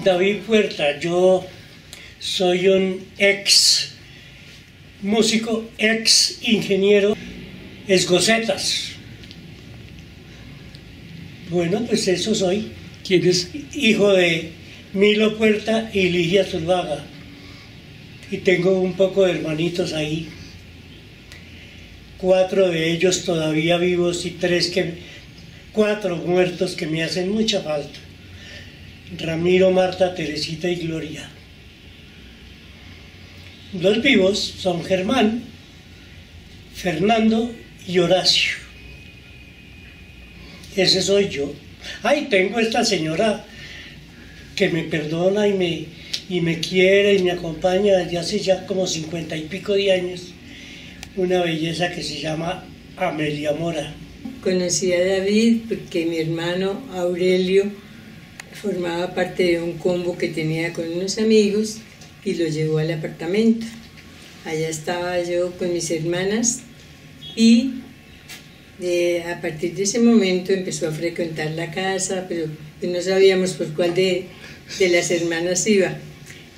David Puerta, yo soy un ex músico, ex ingeniero, esgocetas. Bueno, pues eso soy. ¿Quién es? Hijo de Milo Puerta y Ligia Zuluaga. Y tengo un poco de hermanitos ahí. 4 de ellos todavía vivos y 4 muertos que me hacen mucha falta. Ramiro, Marta, Teresita y Gloria. Los vivos son Germán, Fernando y Horacio. Ese soy yo. Ay, tengo esta señora que me perdona y me quiere y me acompaña desde hace ya como 50 y pico de años. Una belleza que se llama Amelia Mora. Conocí a David porque mi hermano Aurelio formaba parte de un combo que tenía con unos amigos y lo llevó al apartamento. Allá estaba yo con mis hermanas y a partir de ese momento empezó a frecuentar la casa, pero no sabíamos por cuál de las hermanas iba.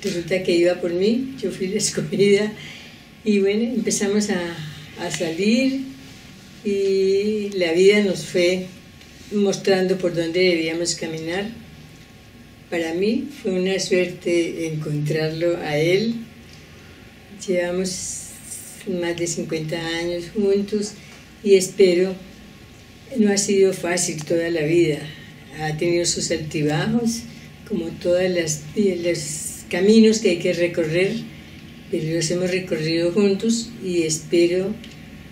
Resulta que iba por mí, yo fui la escogida y bueno, empezamos a salir y la vida nos fue mostrando por dónde debíamos caminar. Para mí fue una suerte encontrarlo a él. Llevamos más de 50 años juntos y espero, no ha sido fácil toda la vida. Ha tenido sus altibajos, como todos los caminos que hay que recorrer, pero los hemos recorrido juntos y espero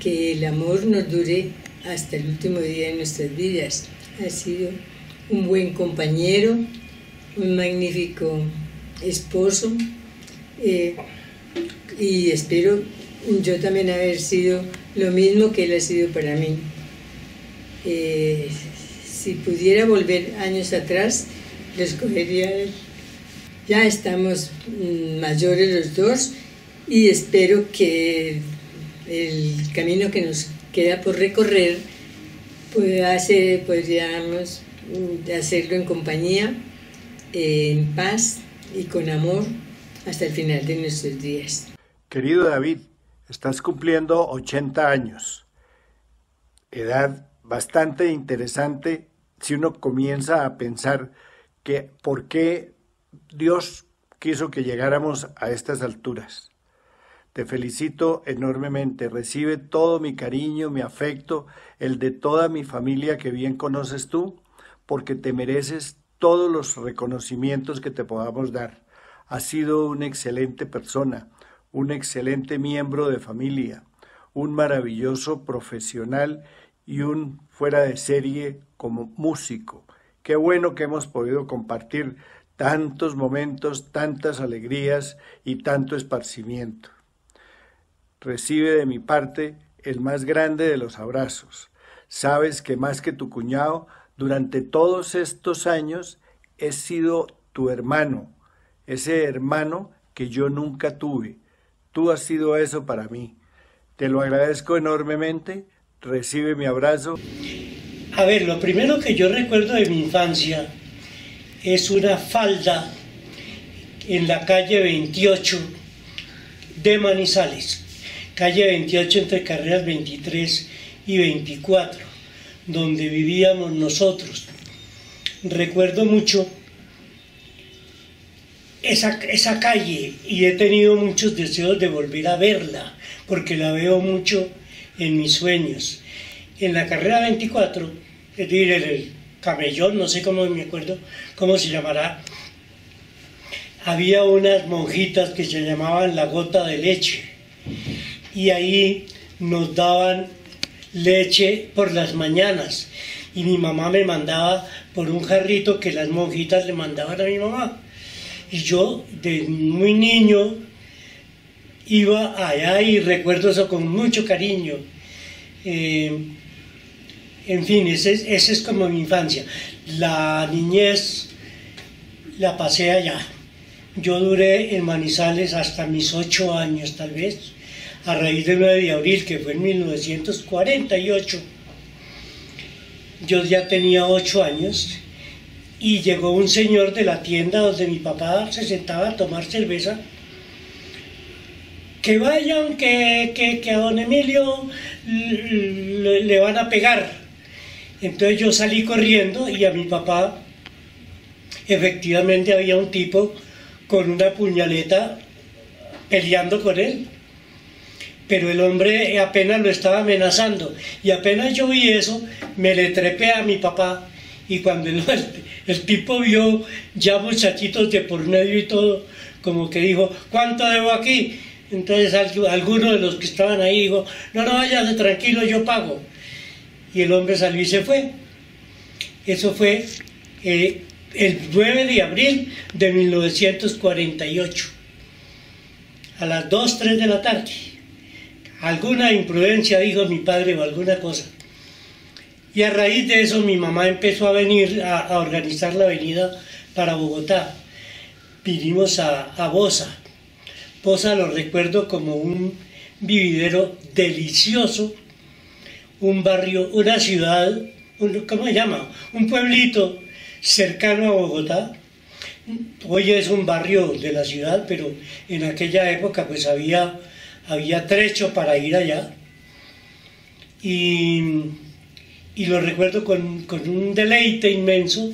que el amor nos dure hasta el último día de nuestras vidas. Ha sido un buen compañero, un magnífico esposo y espero yo también haber sido lo mismo que él ha sido para mí. Si pudiera volver años atrás, lo escogería él. Ya estamos mayores los dos y espero que el camino que nos queda por recorrer podríamos hacerlo en compañía, en paz y con amor hasta el final de nuestros días. Querido David, estás cumpliendo 80 años, edad bastante interesante si uno comienza a pensar que por qué Dios quiso que llegáramos a estas alturas. Te felicito enormemente, recibe todo mi cariño, mi afecto, el de toda mi familia que bien conoces tú, porque te mereces todos los reconocimientos que te podamos dar. Has sido una excelente persona, un excelente miembro de familia, un maravilloso profesional y un fuera de serie como músico. Qué bueno que hemos podido compartir tantos momentos, tantas alegrías y tanto esparcimiento. Recibe de mi parte el más grande de los abrazos. Sabes que más que tu cuñado, durante todos estos años he sido tu hermano, ese hermano que yo nunca tuve. Tú has sido eso para mí. Te lo agradezco enormemente. Recibe mi abrazo. A ver, lo primero que yo recuerdo de mi infancia es una falda en la calle 28 de Manizales. Calle 28 entre carreras 23 y 24, donde vivíamos nosotros. Recuerdo mucho esa calle y he tenido muchos deseos de volver a verla, porque la veo mucho en mis sueños. En la carrera 24, es decir, en el Camellón, no sé cómo me acuerdo cómo se llamará, había unas monjitas que se llamaban La Gota de Leche, y ahí nos daban leche por las mañanas, y mi mamá me mandaba por un jarrito que las monjitas le mandaban a mi mamá. Y yo, de muy niño, iba allá y recuerdo eso con mucho cariño. En fin, ese es como mi infancia. La niñez la pasé allá. Yo duré en Manizales hasta mis 8 años, tal vez, a raíz del 9 de abril, que fue en 1948. Yo ya tenía 8 años y llegó un señor de la tienda donde mi papá se sentaba a tomar cerveza, que vayan, que a don Emilio le van a pegar. Entonces yo salí corriendo y a mi papá efectivamente había un tipo con una puñaleta peleando con él, pero el hombre apenas lo estaba amenazando, y apenas yo vi eso, me le trepé a mi papá, y cuando el tipo vio ya muchachitos de por medio y todo, como que dijo, ¿cuánto debo aquí? Entonces alguno de los que estaban ahí dijo, no, váyase tranquilo, yo pago. Y el hombre salió y se fue. Eso fue el 9 de abril de 1948, a las 2, 3 de la tarde. Alguna imprudencia dijo mi padre o alguna cosa. Y a raíz de eso mi mamá empezó a venir a organizar la venida para Bogotá. Vinimos a Bosa. Bosa lo recuerdo como un vividero delicioso, un barrio, una ciudad, ¿cómo se llama? Un pueblito cercano a Bogotá. Hoy es un barrio de la ciudad, pero en aquella época pues había trecho para ir allá. Y lo recuerdo con un deleite inmenso,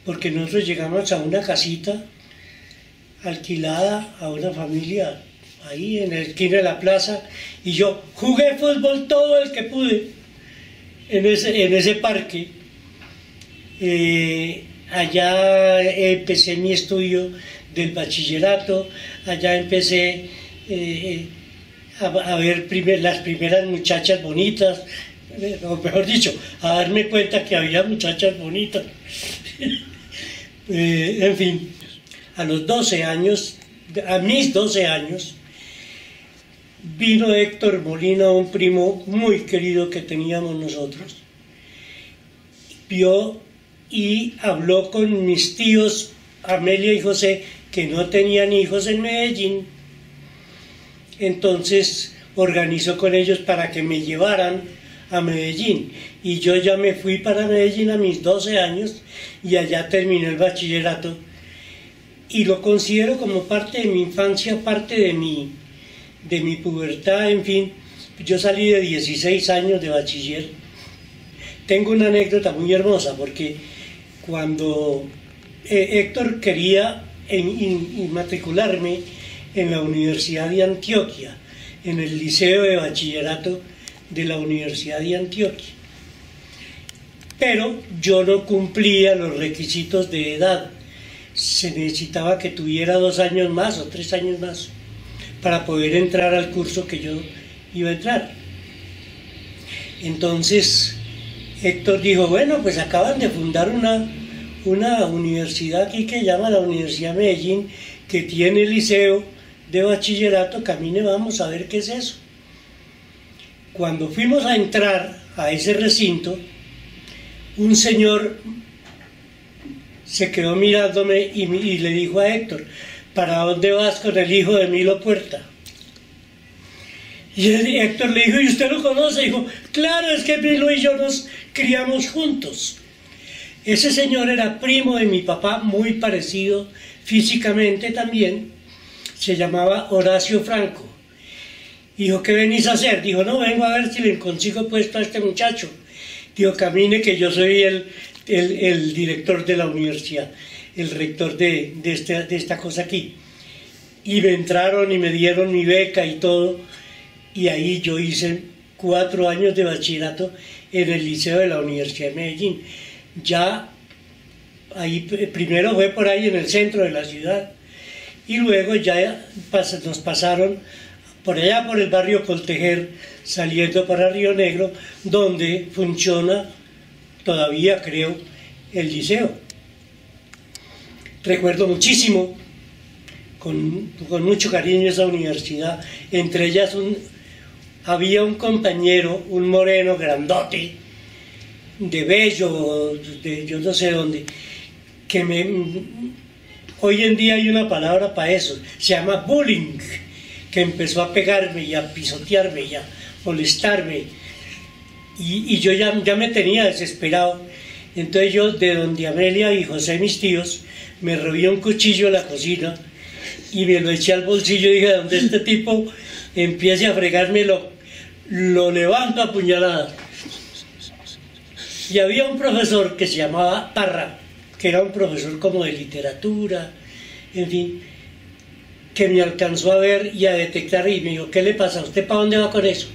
porque nosotros llegamos a una casita alquilada a una familia ahí en la esquina de la plaza, y yo jugué fútbol todo el que pude en ese parque. Allá empecé mi estudio del bachillerato, allá empecé a ver las primeras muchachas bonitas, o mejor dicho, a darme cuenta que había muchachas bonitas. En fin, a mis 12 años, vino Héctor Molina, un primo muy querido que teníamos nosotros, vio y habló con mis tíos Amelia y José, que no tenían hijos en Medellín. Entonces organizó con ellos para que me llevaran a Medellín, y yo ya me fui para Medellín a mis 12 años y allá terminé el bachillerato, y lo considero como parte de mi infancia, parte de mi pubertad. En fin, yo salí de 16 años de bachiller. Tengo una anécdota muy hermosa, porque cuando Héctor quería matricularme en la Universidad de Antioquia, en el Liceo de Bachillerato de la Universidad de Antioquia, pero yo no cumplía los requisitos de edad. Se necesitaba que tuviera 2 años más o 3 años más para poder entrar al curso que yo iba a entrar. Entonces Héctor dijo, bueno, pues acaban de fundar una universidad aquí que llama la Universidad de Medellín, que tiene liceo de bachillerato, camine, vamos a ver qué es eso. Cuando fuimos a entrar a ese recinto, un señor se quedó mirándome y le dijo a Héctor, ¿para dónde vas con el hijo de Milo Puerta? Y Héctor le dijo, ¿y usted lo conoce? Dijo, claro, es que Milo y yo nos criamos juntos. Ese señor era primo de mi papá, muy parecido físicamente también. Se llamaba Horacio Franco. Dijo, ¿qué venís a hacer? Dijo, no, vengo a ver si le consigo puesto a este muchacho. Dijo, camine, que yo soy el director de la universidad, el rector de esta cosa aquí. Y me entraron y me dieron mi beca y todo, y ahí yo hice 4 años de bachillerato en el liceo de la Universidad de Medellín. Ya ahí, primero fue por ahí en el centro de la ciudad, y luego ya nos pasaron por allá por el barrio Coltejer, saliendo para Río Negro, donde funciona todavía, creo, el liceo. Recuerdo muchísimo, con mucho cariño, esa universidad. Entre ellas había un compañero, un moreno grandote, de Bello, de yo no sé dónde, que hoy en día hay una palabra para eso, se llama bullying, que empezó a pegarme y a pisotearme y a molestarme, y yo ya me tenía desesperado. Entonces yo, de donde Amelia y José, mis tíos, me robé un cuchillo en la cocina y me lo eché al bolsillo y dije, donde este tipo empiece a fregarme, lo levanto a puñaladas. Y había un profesor que se llamaba Parra, que era un profesor como de literatura, en fin, que me alcanzó a ver y a detectar y me dijo, ¿qué le pasa? ¿Usted para dónde va con eso?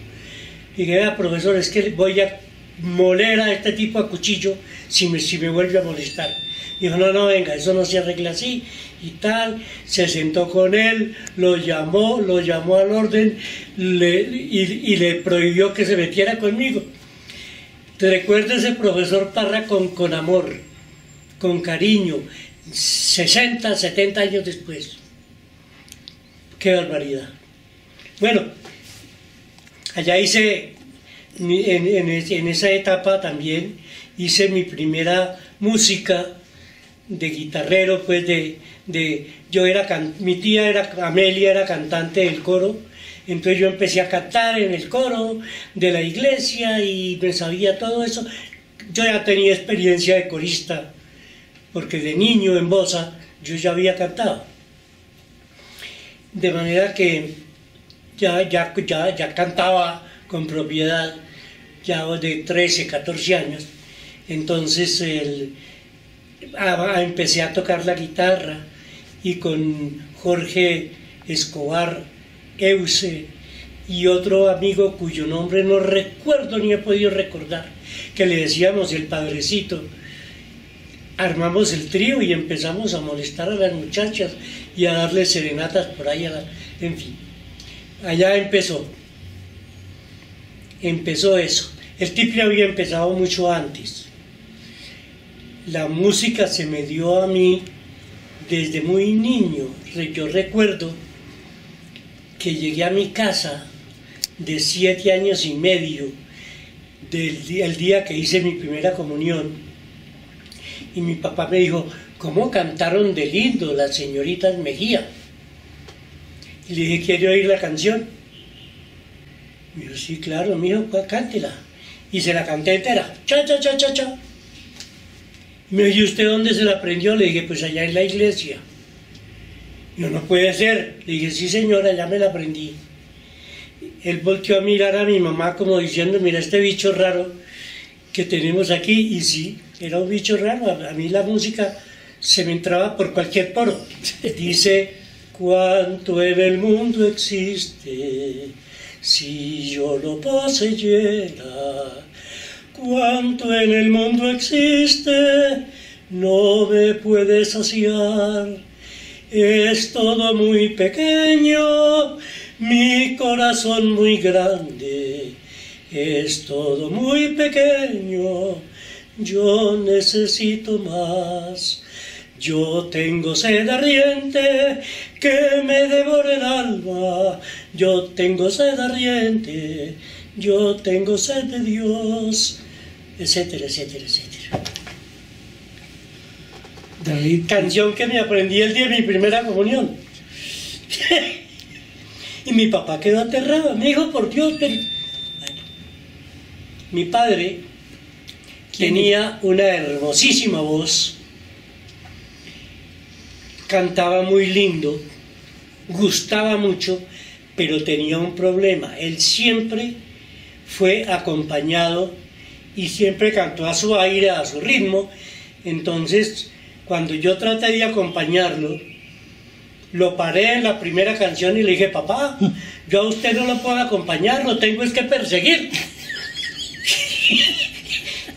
Y dije, vea, profesor, es que voy a moler a este tipo a cuchillo si me vuelve a molestar. Dijo, no, venga, eso no se arregla así y tal. Se sentó con él, lo llamó al orden y le prohibió que se metiera conmigo. Te recuerda ese profesor Parra con amor, con cariño, 60, 70 años después. Qué barbaridad. Bueno, allá hice, en esa etapa también, hice mi primera música de guitarrero, pues mi tía Amelia era cantante del coro, entonces yo empecé a cantar en el coro de la iglesia y me sabía todo eso. Yo ya tenía experiencia de corista, porque de niño en Bosa yo ya había cantado. De manera que ya cantaba con propiedad, ya de 13, 14 años. Entonces empecé a tocar la guitarra y con Jorge Escobar Euse y otro amigo cuyo nombre no recuerdo ni he podido recordar, que le decíamos el Padrecito, armamos el trío y empezamos a molestar a las muchachas y a darles serenatas por ahí, en fin. Allá empezó eso. El tiple había empezado mucho antes. La música se me dio a mí desde muy niño. Yo recuerdo que llegué a mi casa de 7 años y medio, el día que hice mi primera comunión, y mi papá me dijo, ¿cómo cantaron de lindo las señoritas Mejía? Y le dije, ¿quiere oír la canción? Me dijo, sí, claro, mijo, cántela. Y se la canté entera, cha, cha, cha, cha, cha. Y me dijo, ¿y usted dónde se la aprendió? Le dije, pues allá en la iglesia. No puede ser. Le dije, sí, señora, ya me la aprendí. Él volteó a mirar a mi mamá como diciendo, mira este bicho raro que tenemos aquí. Y sí, era un bicho raro. A mí la música se me entraba por cualquier poro. Dice, ¿cuánto en el mundo existe? Si yo lo poseyera, cuánto en el mundo existe, no me puede saciar. Es todo muy pequeño, mi corazón muy grande. Es todo muy pequeño, yo necesito más. Yo tengo sed ardiente que me devore el alma. Yo tengo sed ardiente, yo tengo sed de Dios, etcétera, etcétera, etcétera. David, Canción que me aprendí el día de mi primera comunión. Y mi papá quedó aterrado. Me dijo, por Dios, pero... Bueno, mi padre tenía una hermosísima voz. Cantaba muy lindo, gustaba mucho, pero tenía un problema. Él siempre fue acompañado y siempre cantó a su aire, a su ritmo. Entonces, cuando yo traté de acompañarlo, lo paré en la primera canción y le dije, papá, yo a usted no lo puedo acompañar, lo tengo es que perseguir.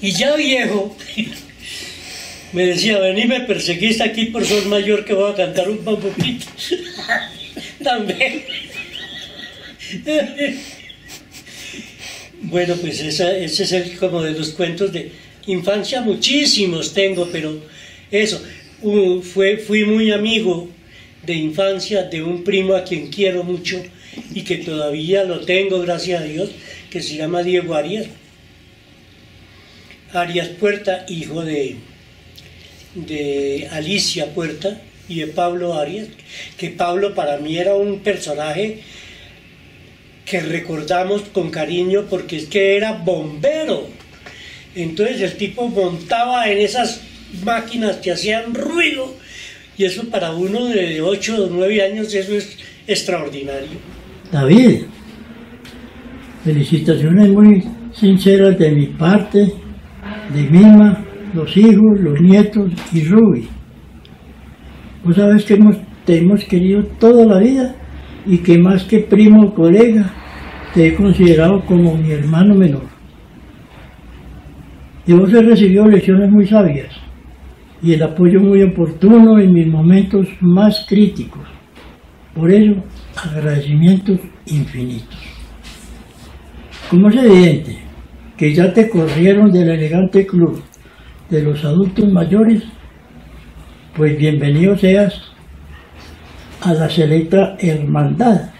Y ya viejo... me decía, vení, me perseguiste aquí por ser mayor que voy a cantar un poquito. También. Bueno, pues ese es el como de los cuentos de infancia, muchísimos tengo, pero eso, fui muy amigo de infancia de un primo a quien quiero mucho y que todavía lo tengo, gracias a Dios, que se llama Diego Arias. Arias Puerta, hijo de Alicia Puerta y de Pablo Arias, que Pablo para mí era un personaje que recordamos con cariño porque es que era bombero Entonces el tipo montaba en esas máquinas que hacían ruido, y eso para uno de 8 o 9 años, eso es extraordinario. David, felicitaciones muy sinceras de mi parte, de Mima, los hijos, los nietos y Ruby. Vos sabes que te hemos querido toda la vida y que más que primo o colega, te he considerado como mi hermano menor. De vos he recibido lecciones muy sabias y el apoyo muy oportuno en mis momentos más críticos. Por ello, agradecimientos infinitos. Como es evidente que ya te corrieron del elegante club de los adultos mayores, pues bienvenido seas a la selecta hermandad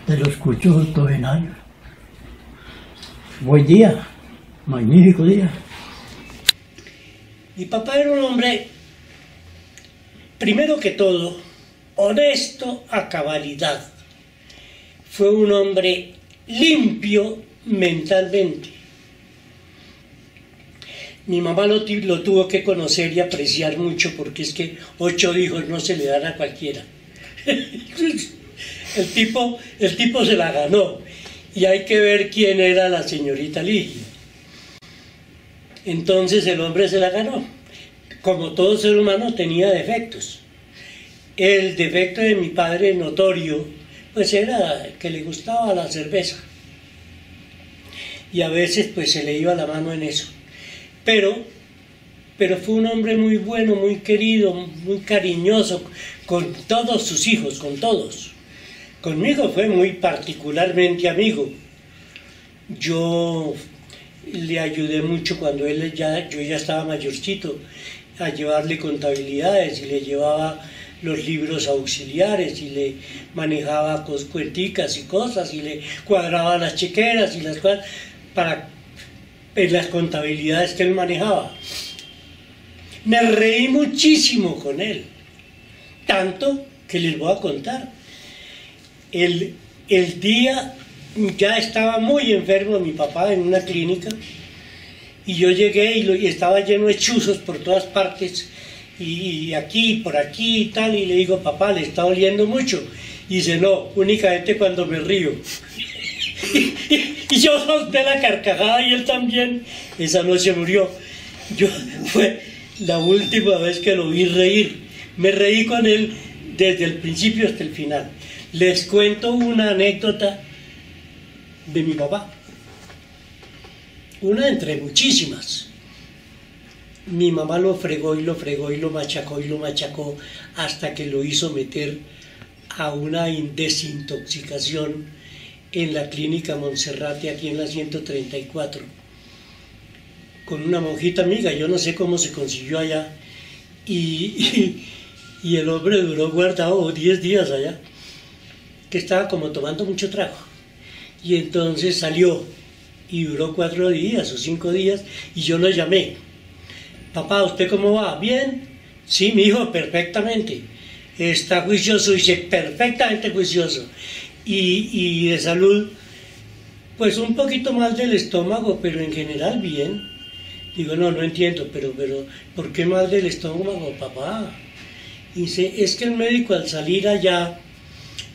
de los cuchos octogenarios. Buen día, magnífico día. Mi papá era un hombre, primero que todo, honesto a cabalidad. Fue un hombre limpio mentalmente. Mi mamá lo tuvo que conocer y apreciar mucho, porque es que 8 hijos no se le dan a cualquiera. El tipo se la ganó, y hay que ver quién era la señorita Ligia. Entonces el hombre se la ganó. Como todo ser humano tenía defectos. El defecto de mi padre notorio, pues era que le gustaba la cerveza, y a veces pues se le iba la mano en eso. Pero fue un hombre muy bueno, muy querido, muy cariñoso con todos sus hijos, con todos. Conmigo fue muy particularmente amigo. Yo le ayudé mucho cuando yo ya estaba mayorcito, a llevarle contabilidades, y le llevaba los libros auxiliares, y le manejaba cuenticas y cosas, y le cuadraba las chequeras y las cosas para las contabilidades que él manejaba. Me reí muchísimo con él, tanto que les voy a contar. El día, ya estaba muy enfermo mi papá en una clínica, y yo llegué y estaba lleno de chuzos por todas partes, y aquí, por aquí y tal, y le digo: papá, ¿le está doliendo mucho? Y dice: no, únicamente cuando me río. Y yo solté la carcajada, y él también. Esa noche murió. Fue la última vez que lo vi reír. Me reí con él desde el principio hasta el final. Les cuento una anécdota de mi papá. Una entre muchísimas. Mi mamá lo fregó y lo fregó y lo machacó hasta que lo hizo meter a una desintoxicación en la clínica Monserrate, aquí en la 134, con una monjita amiga. Yo no sé cómo se consiguió allá, y el hombre duró guardado 10 días allá, que estaba como tomando mucho trago, y entonces salió y duró 4 días o 5 días, y yo lo llamé: papá, ¿usted cómo va? ¿Bien? Sí, mi hijo, perfectamente. Está juicioso, dice, perfectamente juicioso. Y de salud, pues un poquito mal del estómago, pero en general bien. Digo: no entiendo, pero ¿por qué mal del estómago, papá? Dice: es que el médico al salir allá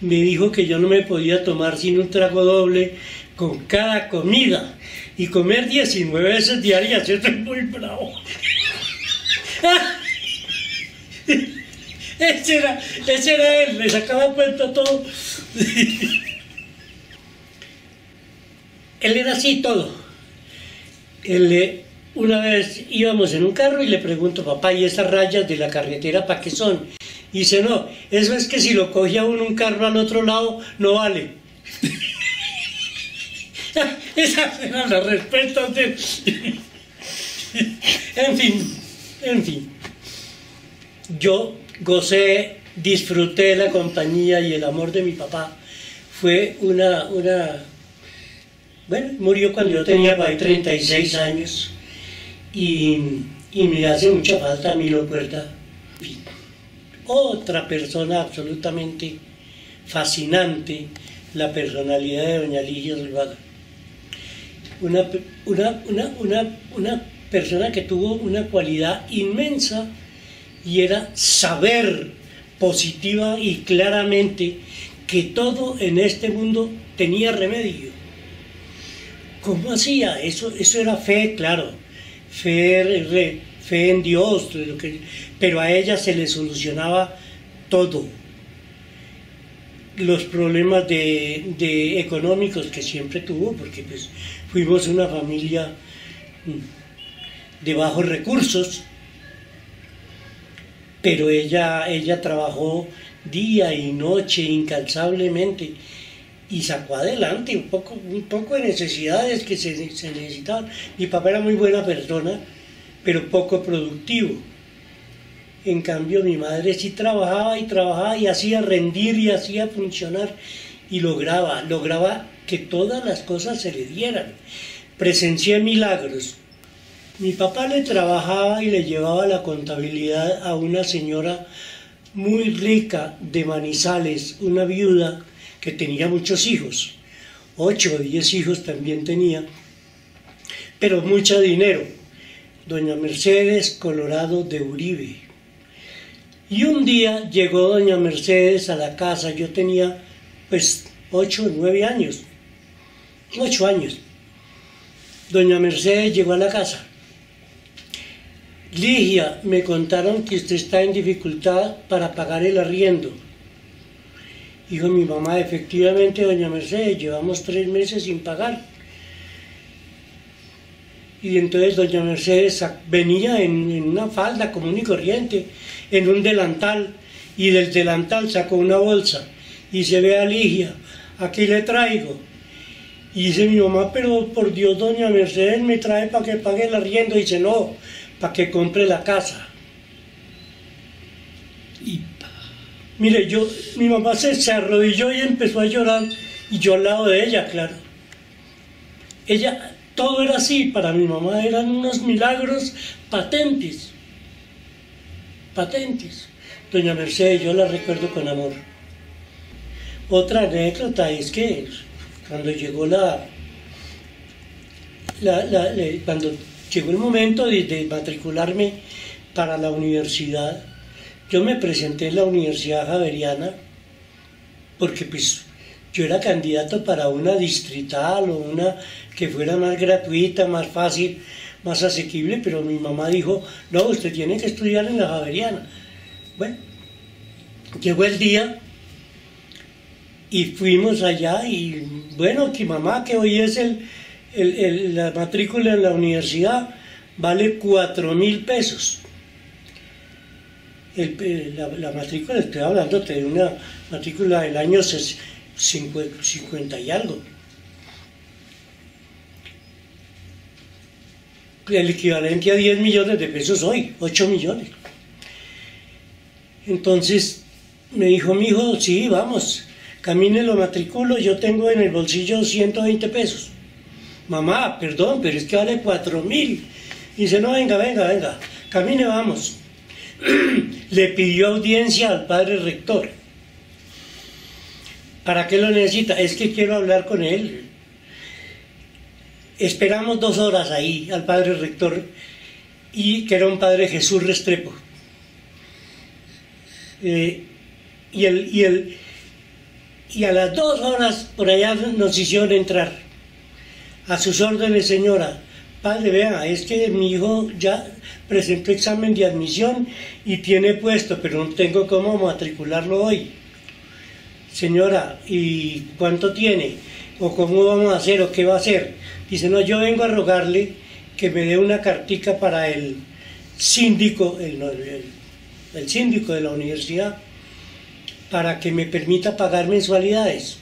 me dijo que yo no me podía tomar sino un trago doble con cada comida, y comer 19 veces diarias. Eso es muy bravo. Ese era él, le sacaba cuenta todo. Él era así todo. Una vez íbamos en un carro y le pregunto: papá, ¿y esas rayas de la carretera para qué son? Y dice: no, eso es que si lo cogía uno un carro al otro lado, no vale. Esas eran las respuestas de él. En fin. Yo gocé, disfruté la compañía y el amor de mi papá. Fue bueno, murió cuando yo tenía 36 años, y me hace mucha falta a mí, lo cuerda. Otra persona absolutamente fascinante, la personalidad de doña Ligia Zuluaga. una, una persona que tuvo una cualidad inmensa y era saber positiva y claramente que todo en este mundo tenía remedio. ¿Cómo hacía? Eso era fe, claro, fe en Dios, pero a ella se le solucionaba todo. Los problemas de económicos que siempre tuvo, porque pues fuimos una familia de bajos recursos, pero ella trabajó día y noche incansablemente y sacó adelante un poco de necesidades que se necesitaban. Mi papá era muy buena persona, pero poco productivo. En cambio, mi madre sí trabajaba y hacía rendir y hacía funcionar y lograba que todas las cosas se le dieran. Presencié milagros. Mi papá le trabajaba y le llevaba la contabilidad a una señora muy rica de Manizales, una viuda que tenía muchos hijos, 8 o 10 hijos también tenía, pero mucho dinero, doña Mercedes Colorado de Uribe. Y un día llegó doña Mercedes a la casa, yo tenía pues 8 o 9 años, 8 años. Doña Mercedes llegó a la casa. Ligia, me contaron que usted está en dificultad para pagar el arriendo. Dijo mi mamá, efectivamente, doña Mercedes, llevamos 3 meses sin pagar. Y entonces doña Mercedes venía en una falda común y corriente, en un delantal, y del delantal sacó una bolsa y se ve a Ligia, aquí le traigo. Y dice mi mamá, pero por Dios, doña Mercedes me trae para que pague el arriendo. Y dice, no, para que compre la casa. Y mire, mi mamá se arrodilló y empezó a llorar, y yo al lado de ella, claro. Todo era así, para mi mamá eran unos milagros patentes. Patentes. Doña Mercedes, yo la recuerdo con amor. Otra anécdota es que cuando llegó cuando llegó el momento de matricularme para la universidad, yo me presenté en la Universidad Javeriana porque pues yo era candidato para una distrital o una que fuera más gratuita, más fácil, más asequible, pero mi mamá dijo, no, usted tiene que estudiar en la Javeriana. Bueno, llegó el día y fuimos allá y bueno, que mamá, que hoy es la matrícula en la universidad, vale 4.000 pesos. La matrícula, estoy hablando de una matrícula del año 50 y algo. El equivalente a 10 millones de pesos hoy, 8 millones. Entonces me dijo mi hijo, sí, vamos, camine, lo matriculo, yo tengo en el bolsillo 120 pesos. Mamá, perdón, pero es que vale 4.000. Dice, no, venga, camine, vamos. Le pidió audiencia al padre rector. ¿Para qué lo necesita? Es que quiero hablar con él. Esperamos 2 horas ahí al padre rector, y que era un padre Jesús Restrepo. Y a las 2 horas por allá nos hicieron entrar. A sus órdenes, señora. Padre, vea, es que mi hijo ya presentó examen de admisión y tiene puesto, pero no tengo cómo matricularlo hoy. Señora, ¿y cuánto tiene? ¿O cómo vamos a hacer? ¿O qué va a hacer? Dice, no, yo vengo a rogarle que me dé una cartica para el síndico, el síndico de la universidad, para que me permita pagar mensualidades.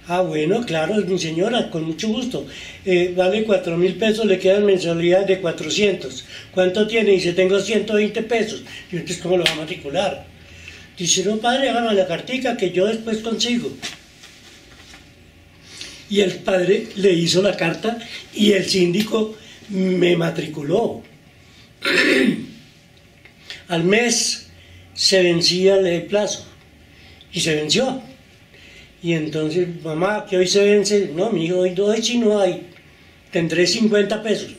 Ah, bueno, claro, mi señora, con mucho gusto. Vale 4.000 pesos, le quedan mensualidades de 400. ¿Cuánto tiene? Dice, tengo 120 pesos. Y entonces, ¿cómo lo va a matricular? Dice, no, padre, hágame la cartica que yo después consigo. Y el padre le hizo la carta y el síndico me matriculó. Al mes se vencía el plazo y se venció. Y entonces, mamá, que hoy se vence, no, mi hijo, hoy sí no hay. tendré 50 pesos.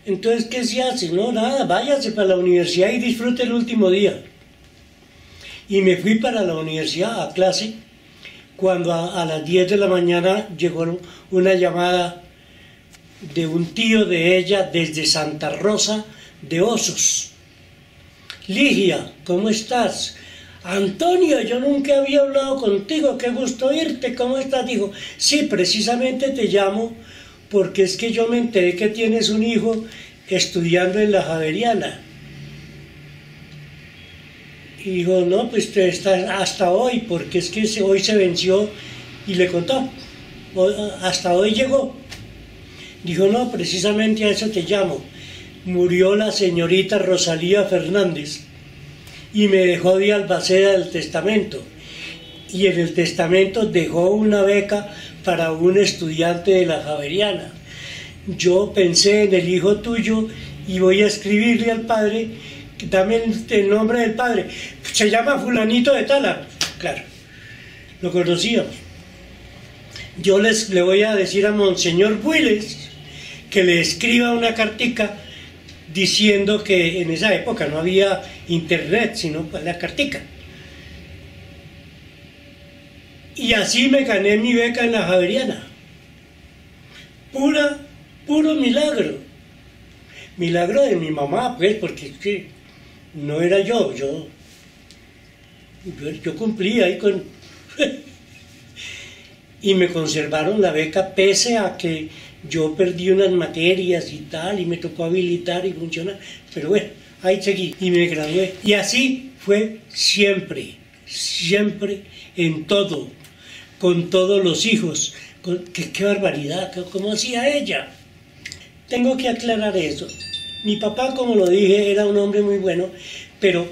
Entonces, ¿qué se hace? No, nada, váyase para la universidad y disfrute el último día. Y me fui para la universidad a clase, cuando a las 10 de la mañana llegó una llamada de un tío de ella desde Santa Rosa de Osos. Ligia, ¿cómo estás? Antonio, yo nunca había hablado contigo, qué gusto oírte, ¿cómo estás? Dijo, sí, precisamente te llamo porque es que yo me enteré que tienes un hijo estudiando en la Javeriana. Y dijo, no, pues está hasta hoy, porque es que hoy se venció, y le contó, hasta hoy llegó. Dijo, no, precisamente a eso te llamo. Murió la señorita Rosalía Fernández y me dejó de albacea del testamento. Y en el testamento dejó una beca para un estudiante de la Javeriana. Yo pensé en el hijo tuyo y voy a escribirle al padre, dame el nombre del padre. Se llama fulanito de Tala. Claro, lo conocíamos. Yo le voy a decir a Monseñor Builes que le escriba una cartica diciendo que en esa época no había internet, sino la cartica. Y así me gané mi beca en la Javeriana. Puro milagro. Milagro de mi mamá, pues, porque es que no era yo cumplí ahí con... Y me conservaron la beca pese a que yo perdí unas materias y tal, y me tocó habilitar y funcionar, pero bueno, ahí seguí y me gradué. Y así fue siempre, siempre, en todo, con todos los hijos. Qué barbaridad, ¿cómo hacía ella? Tengo que aclarar eso. Mi papá, como lo dije, era un hombre muy bueno, pero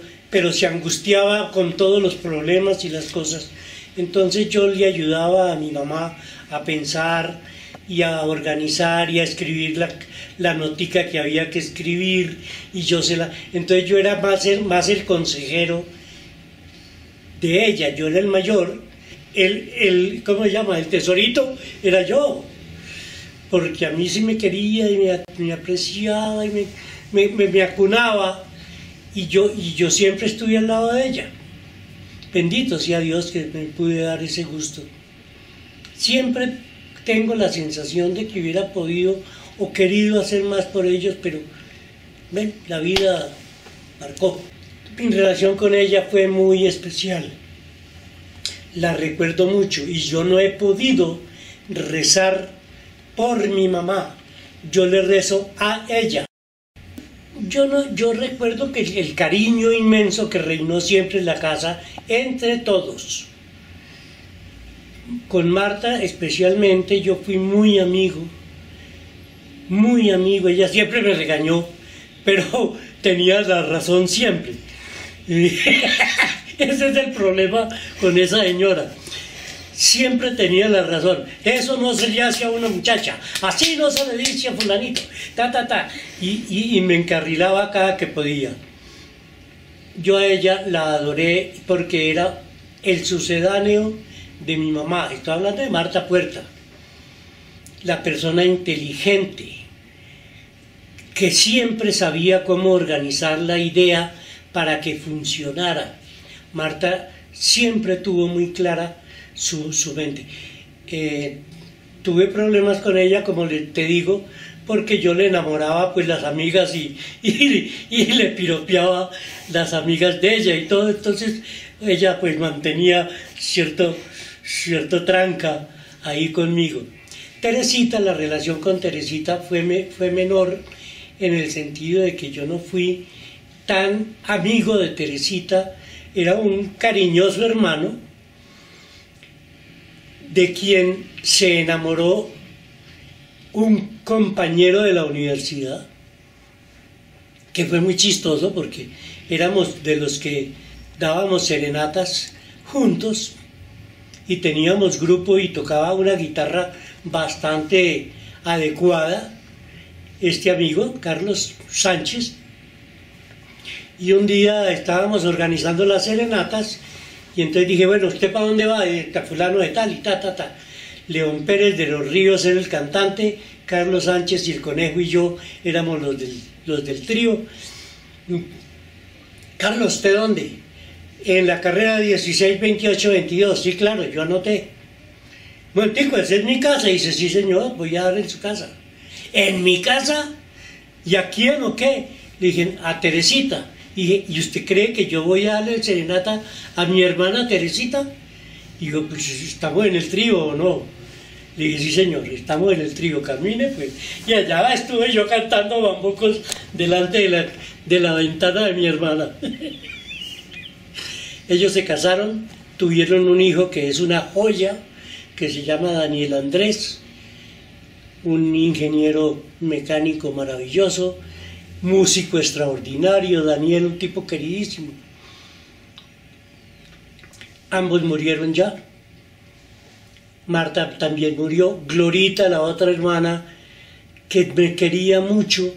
se angustiaba con todos los problemas y las cosas. Entonces yo le ayudaba a mi mamá a pensar y a organizar y a escribir la notica que había que escribir, y entonces yo era más el consejero de ella. Yo era el mayor, ¿cómo se llama? El tesorito era yo, porque a mí sí me quería y me apreciaba y me acunaba, y yo siempre estuve al lado de ella. Bendito sea Dios que me pude dar ese gusto. Siempre tengo la sensación de que hubiera podido o querido hacer más por ellos, pero ven, la vida marcó. Mi relación con ella fue muy especial. La recuerdo mucho, y yo no he podido rezar por mi mamá. Yo le rezo a ella. Yo recuerdo que el cariño inmenso que reinó siempre en la casa entre todos. Con Marta especialmente yo fui muy amigo, ella siempre me regañó, pero tenía la razón siempre. Ese es el problema con esa señora. Siempre tenía la razón. Eso no se le hace a una muchacha, así no se le dice a fulanito, y me encarrilaba cada que podía. Yo a ella la adoré porque era el sucedáneo de mi mamá. Estoy hablando de Marta Puerta, la persona inteligente que siempre sabía cómo organizar la idea para que funcionara. Marta siempre tuvo muy clara su mente. Tuve problemas con ella, como te digo, porque yo le enamoraba pues las amigas y le piropeaba las amigas de ella y todo. Entonces ella pues mantenía cierto tranca ahí conmigo. Teresita, la relación con Teresita fue menor, en el sentido de que yo no fui tan amigo de Teresita. Era un cariñoso hermano de quien se enamoró un compañero de la universidad, que fue muy chistoso porque éramos de los que dábamos serenatas juntos y teníamos grupo, y tocaba una guitarra bastante adecuada este amigo, Carlos Sánchez. Y un día estábamos organizando las serenatas, y entonces dije, bueno, ¿usted para dónde va? Fulano de tal y León Pérez de los Ríos era el cantante, Carlos Sánchez y el Conejo y yo éramos los del trío. Carlos, ¿usted dónde? En la carrera 16, 28, 22. Sí, claro, yo anoté. Momentico, esa es mi casa. Y dice, sí, señor, voy a dar en su casa. ¿En mi casa? ¿Y a quién o qué? Le dije, a Teresita. Y dije, ¿y usted cree que yo voy a darle serenata a mi hermana Teresita? Y digo, pues, ¿estamos en el trío o no? Le dije, sí, señor, estamos en el trío, camine, pues. Y allá estuve yo cantando bambucos delante de la ventana de mi hermana. Ellos se casaron, tuvieron un hijo que es una joya, que se llama Daniel Andrés, un ingeniero mecánico maravilloso, músico extraordinario, Daniel, un tipo queridísimo. Ambos murieron ya. Marta también murió. Glorita, la otra hermana, que me quería mucho,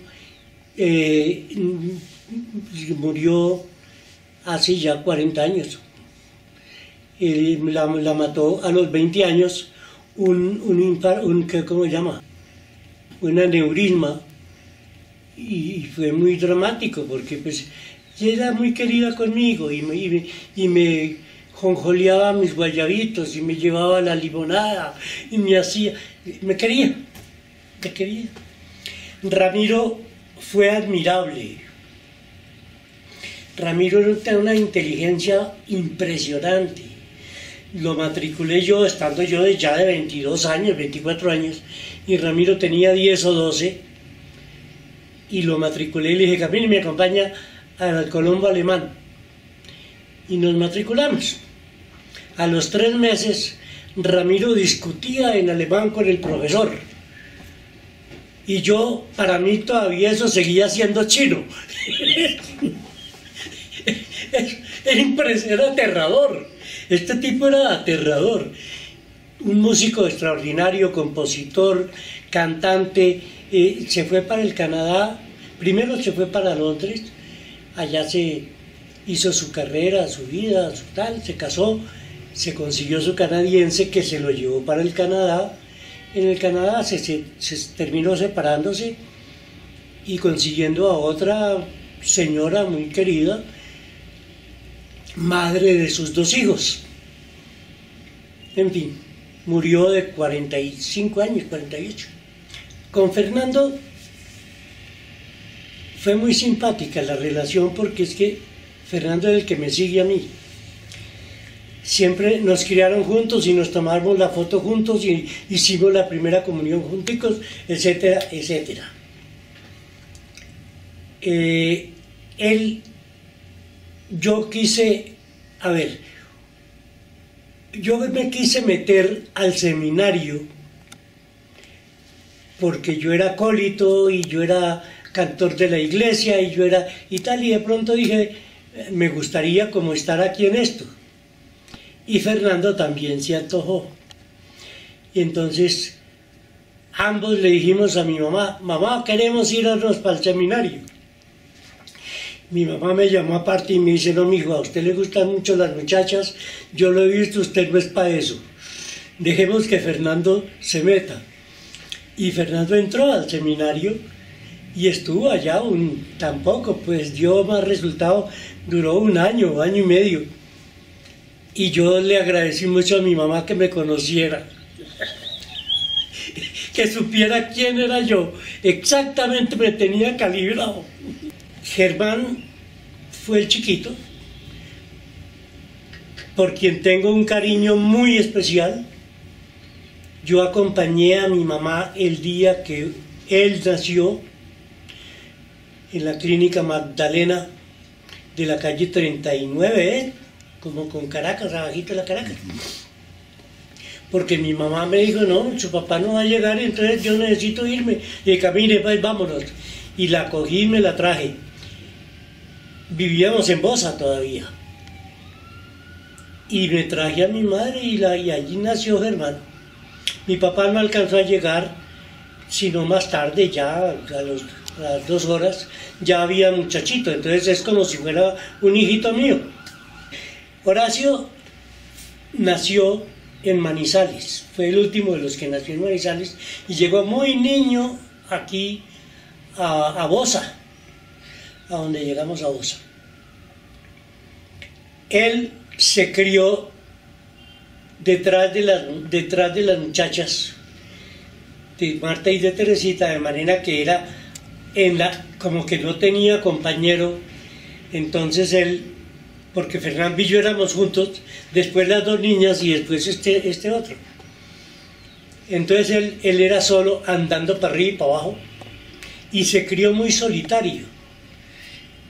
murió hace ya 40 años. La mató a los 20 años ¿cómo se llama? Un aneurisma. Y fue muy dramático porque pues ella era muy querida conmigo y me jonjoleaba mis guayabitos y me llevaba la limonada y me quería. Ramiro fue admirable. Ramiro tenía una inteligencia impresionante. Lo matriculé yo, estando yo ya de 22 años, 24 años, y Ramiro tenía 10 o 12, y lo matriculé y le dije, Camilo, me acompaña al Colombo Alemán. Y nos matriculamos. A los 3 meses, Ramiro discutía en alemán con el profesor. Y yo, para mí todavía eso seguía siendo chino. Era aterrador. Este tipo era aterrador. Un músico extraordinario, compositor, cantante. Se fue para el Canadá. Primero se fue para Londres. Allá se hizo su carrera, su vida, su tal. Se casó. Se consiguió su canadiense que se lo llevó para el Canadá. En el Canadá se terminó separándose y consiguiendo a otra señora muy querida, madre de sus 2 hijos. En fin, murió de 45 años, 48. Con Fernando fue muy simpática la relación porque es que Fernando es el que me sigue a mí. Siempre nos criaron juntos y nos tomamos la foto juntos y hicimos la primera comunión junticos, etcétera, etcétera. Yo me quise meter al seminario porque yo era acólito y yo era cantor de la iglesia y yo era y tal, y de pronto dije, me gustaría como estar aquí en esto. Y Fernando también se antojó. Y entonces ambos le dijimos a mi mamá, mamá, queremos irnos para el seminario. Mi mamá me llamó aparte y me dice, no, mijo, a usted le gustan mucho las muchachas, yo lo he visto, usted no es para eso. Dejemos que Fernando se meta. Y Fernando entró al seminario y estuvo allá tampoco, pues dio más resultado, duró 1 año, 1 año y medio. Y yo le agradecí mucho a mi mamá que me conociera, que supiera quién era yo, exactamente me tenía calibrado. Germán fue el chiquito, por quien tengo un cariño muy especial. Yo acompañé a mi mamá el día que él nació en la clínica Magdalena de la calle 39, como con Caracas, abajito de la Caracas. Porque mi mamá me dijo, no, su papá no va a llegar, entonces yo necesito irme. Y camine, pues vámonos. Y la cogí y me la traje. Vivíamos en Bosa todavía. Y me traje a mi madre y allí nació Germán. Mi papá no alcanzó a llegar, sino más tarde, ya a las 2 horas, ya había muchachito. Entonces es como si fuera un hijito mío. Horacio nació en Manizales, fue el último de los que nació en Manizales y llegó muy niño aquí a Bosa, a donde llegamos a Bosa. Él se crió detrás de las muchachas de Marta y de Teresita, de manera que era como que no tenía compañero. Entonces él, porque Fernando y yo éramos juntos, después las dos niñas y después este otro. Entonces él era solo, andando para arriba y para abajo, y se crió muy solitario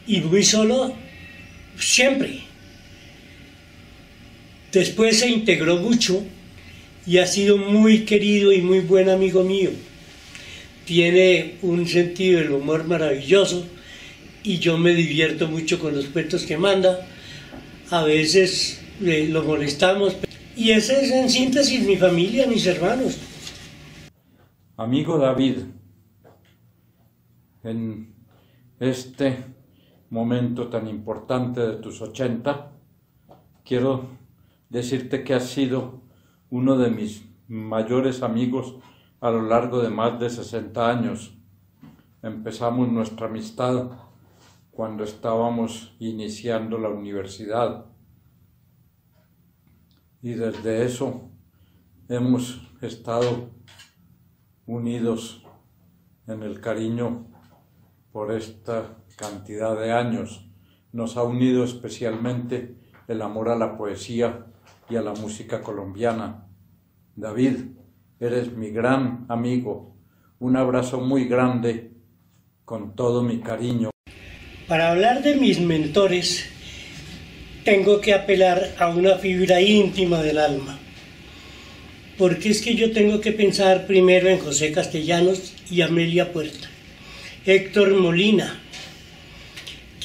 y muy solo siempre. Después se integró mucho y ha sido muy querido y muy buen amigo mío. Tiene un sentido del humor maravilloso y yo me divierto mucho con los cuentos que manda. A veces lo molestamos. Y esa es en síntesis mi familia, mis hermanos. Amigo David, en este momento tan importante de tus 80, quiero decirte que has sido uno de mis mayores amigos a lo largo de más de 60 años. Empezamos nuestra amistad cuando estábamos iniciando la universidad y desde eso hemos estado unidos en el cariño por esta cantidad de años. Nos ha unido especialmente el amor a la poesía y a la música colombiana. David, eres mi gran amigo. Un abrazo muy grande, con todo mi cariño. Para hablar de mis mentores, tengo que apelar a una fibra íntima del alma, porque es que yo tengo que pensar primero en José Castellanos y Amelia Puerta, Héctor Molina.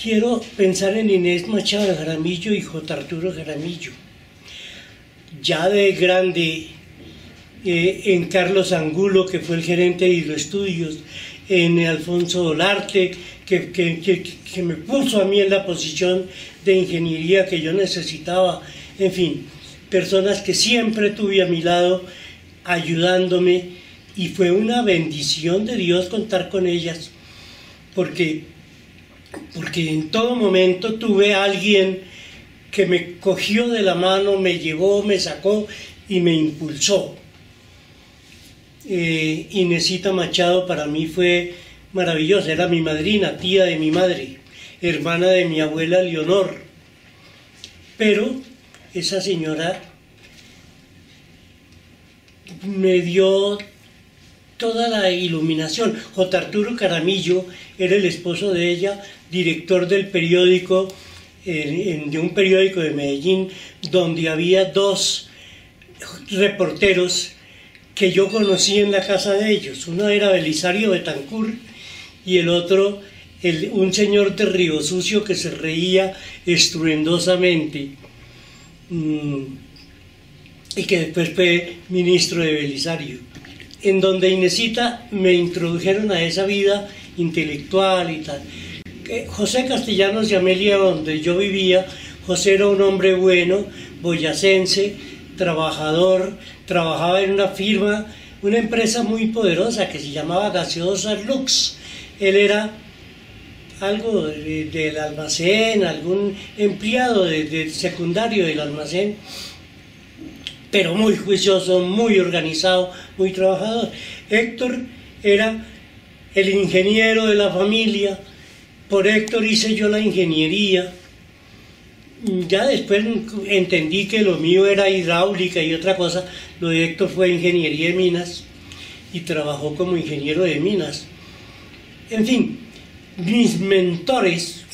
Quiero pensar en Inés Machado de Jaramillo y J. Arturo Jaramillo. Ya de grande, en Carlos Angulo, que fue el gerente de Hidroestudios, en Alfonso Dolarte, que me puso a mí en la posición de ingeniería que yo necesitaba. En fin, personas que siempre tuve a mi lado ayudándome, y fue una bendición de Dios contar con ellas, porque en todo momento tuve a alguien que me cogió de la mano, me llevó, me sacó y me impulsó. Inesita Machado para mí fue maravillosa, era mi madrina, tía de mi madre, hermana de mi abuela Leonor. Pero esa señora me dio toda la iluminación. J. Arturo Jaramillo era el esposo de ella, director del periódico, de un periódico de Medellín, donde había dos reporteros que yo conocí en la casa de ellos. Uno era Belisario Betancur y el otro un señor de Río Sucio que se reía estruendosamente, y que después fue ministro de Belisario, en donde Inesita me introdujeron a esa vida intelectual y tal. José Castellanos y Amelia, donde yo vivía, José era un hombre bueno, boyacense, trabajador, trabajaba en una firma, una empresa muy poderosa que se llamaba Gaseosas Lux. Él era algo del almacén, algún empleado de secundario del almacén, pero muy juicioso, muy organizado, muy trabajador. Héctor era el ingeniero de la familia. Por Héctor hice yo la ingeniería. Ya después entendí que lo mío era hidráulica y otra cosa. Lo de Héctor fue ingeniería de minas y trabajó como ingeniero de minas. En fin, mis mentores,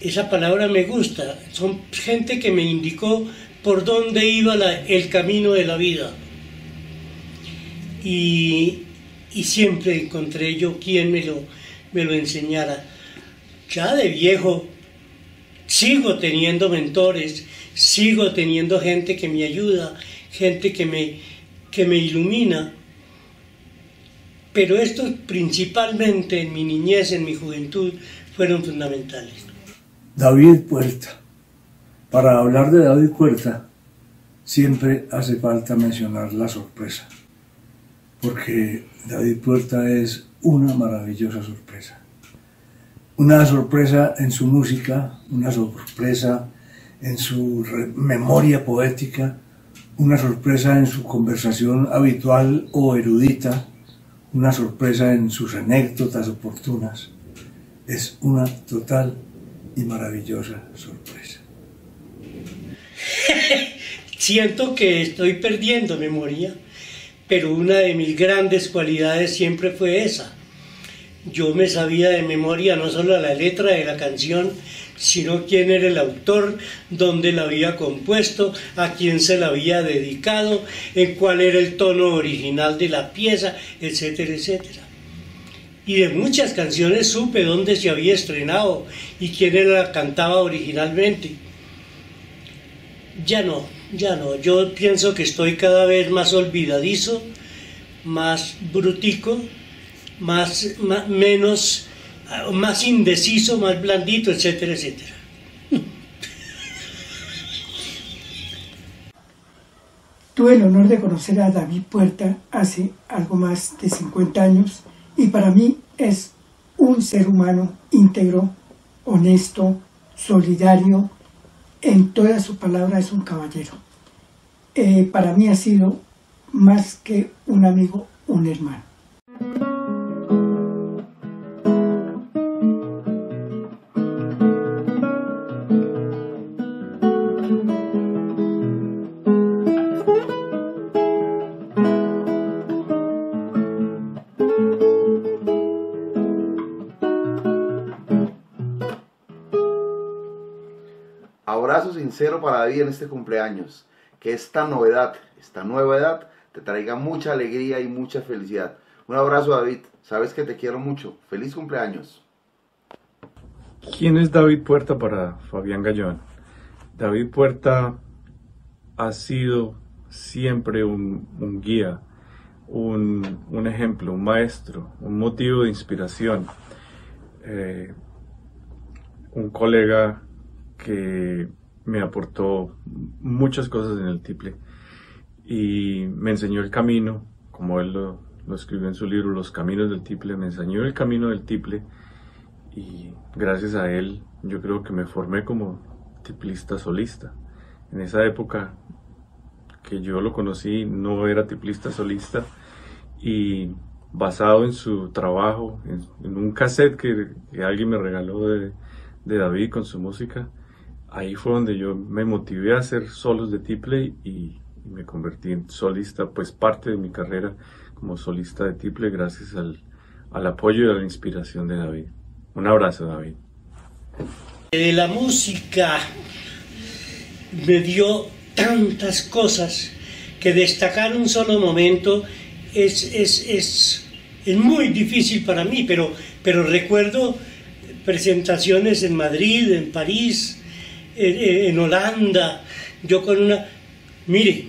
esa palabra me gusta, son gente que me indicó por dónde iba el camino de la vida. Y siempre encontré yo quien me lo enseñara. Ya de viejo sigo teniendo mentores, sigo teniendo gente que me ayuda, gente que me ilumina, pero estos principalmente en mi niñez, en mi juventud, fueron fundamentales. David Puerta. Para hablar de David Puerta, siempre hace falta mencionar la sorpresa, porque David Puerta es una maravillosa sorpresa. Una sorpresa en su música, una sorpresa en su memoria poética, una sorpresa en su conversación habitual o erudita, una sorpresa en sus anécdotas oportunas. Es una total y maravillosa sorpresa. Siento que estoy perdiendo memoria, pero una de mis grandes cualidades siempre fue esa. Yo me sabía de memoria no solo la letra de la canción, sino quién era el autor, dónde la había compuesto, a quién se la había dedicado, en cuál era el tono original de la pieza, etcétera, etcétera. Y de muchas canciones supe dónde se había estrenado y quién la cantaba originalmente. Ya no, yo pienso que estoy cada vez más olvidadizo, más brutico, más indeciso, más blandito, etcétera, etcétera. Tuve el honor de conocer a David Puerta hace algo más de 50 años y para mí es un ser humano íntegro, honesto, solidario, en toda su palabra es un caballero. Para mí ha sido más que un amigo, un hermano. Abrazo sincero para David en este cumpleaños, que esta novedad, esta nueva edad, te traiga mucha alegría y mucha felicidad. Un abrazo, David, sabes que te quiero mucho. Feliz cumpleaños. ¿Quién es David Puerta para Fabián Gallón? David Puerta ha sido siempre un guía, un ejemplo, un maestro, un motivo de inspiración, un colega que me aportó muchas cosas en el tiple y me enseñó el camino, como él lo escribió en su libro Los Caminos del Tiple. Me enseñó el camino del tiple y gracias a él yo creo que me formé como tiplista solista. En esa época que yo lo conocí no era tiplista solista, y basado en su trabajo, en un cassette que alguien me regaló de David con su música, ahí fue donde yo me motivé a hacer solos de tiple y me convertí en solista, pues parte de mi carrera como solista de tiple gracias al apoyo y a la inspiración de David. Un abrazo, David. De la música me dio tantas cosas que destacar un solo momento es muy difícil para mí, pero recuerdo presentaciones en Madrid, en París, en Holanda. Yo con una... Mire,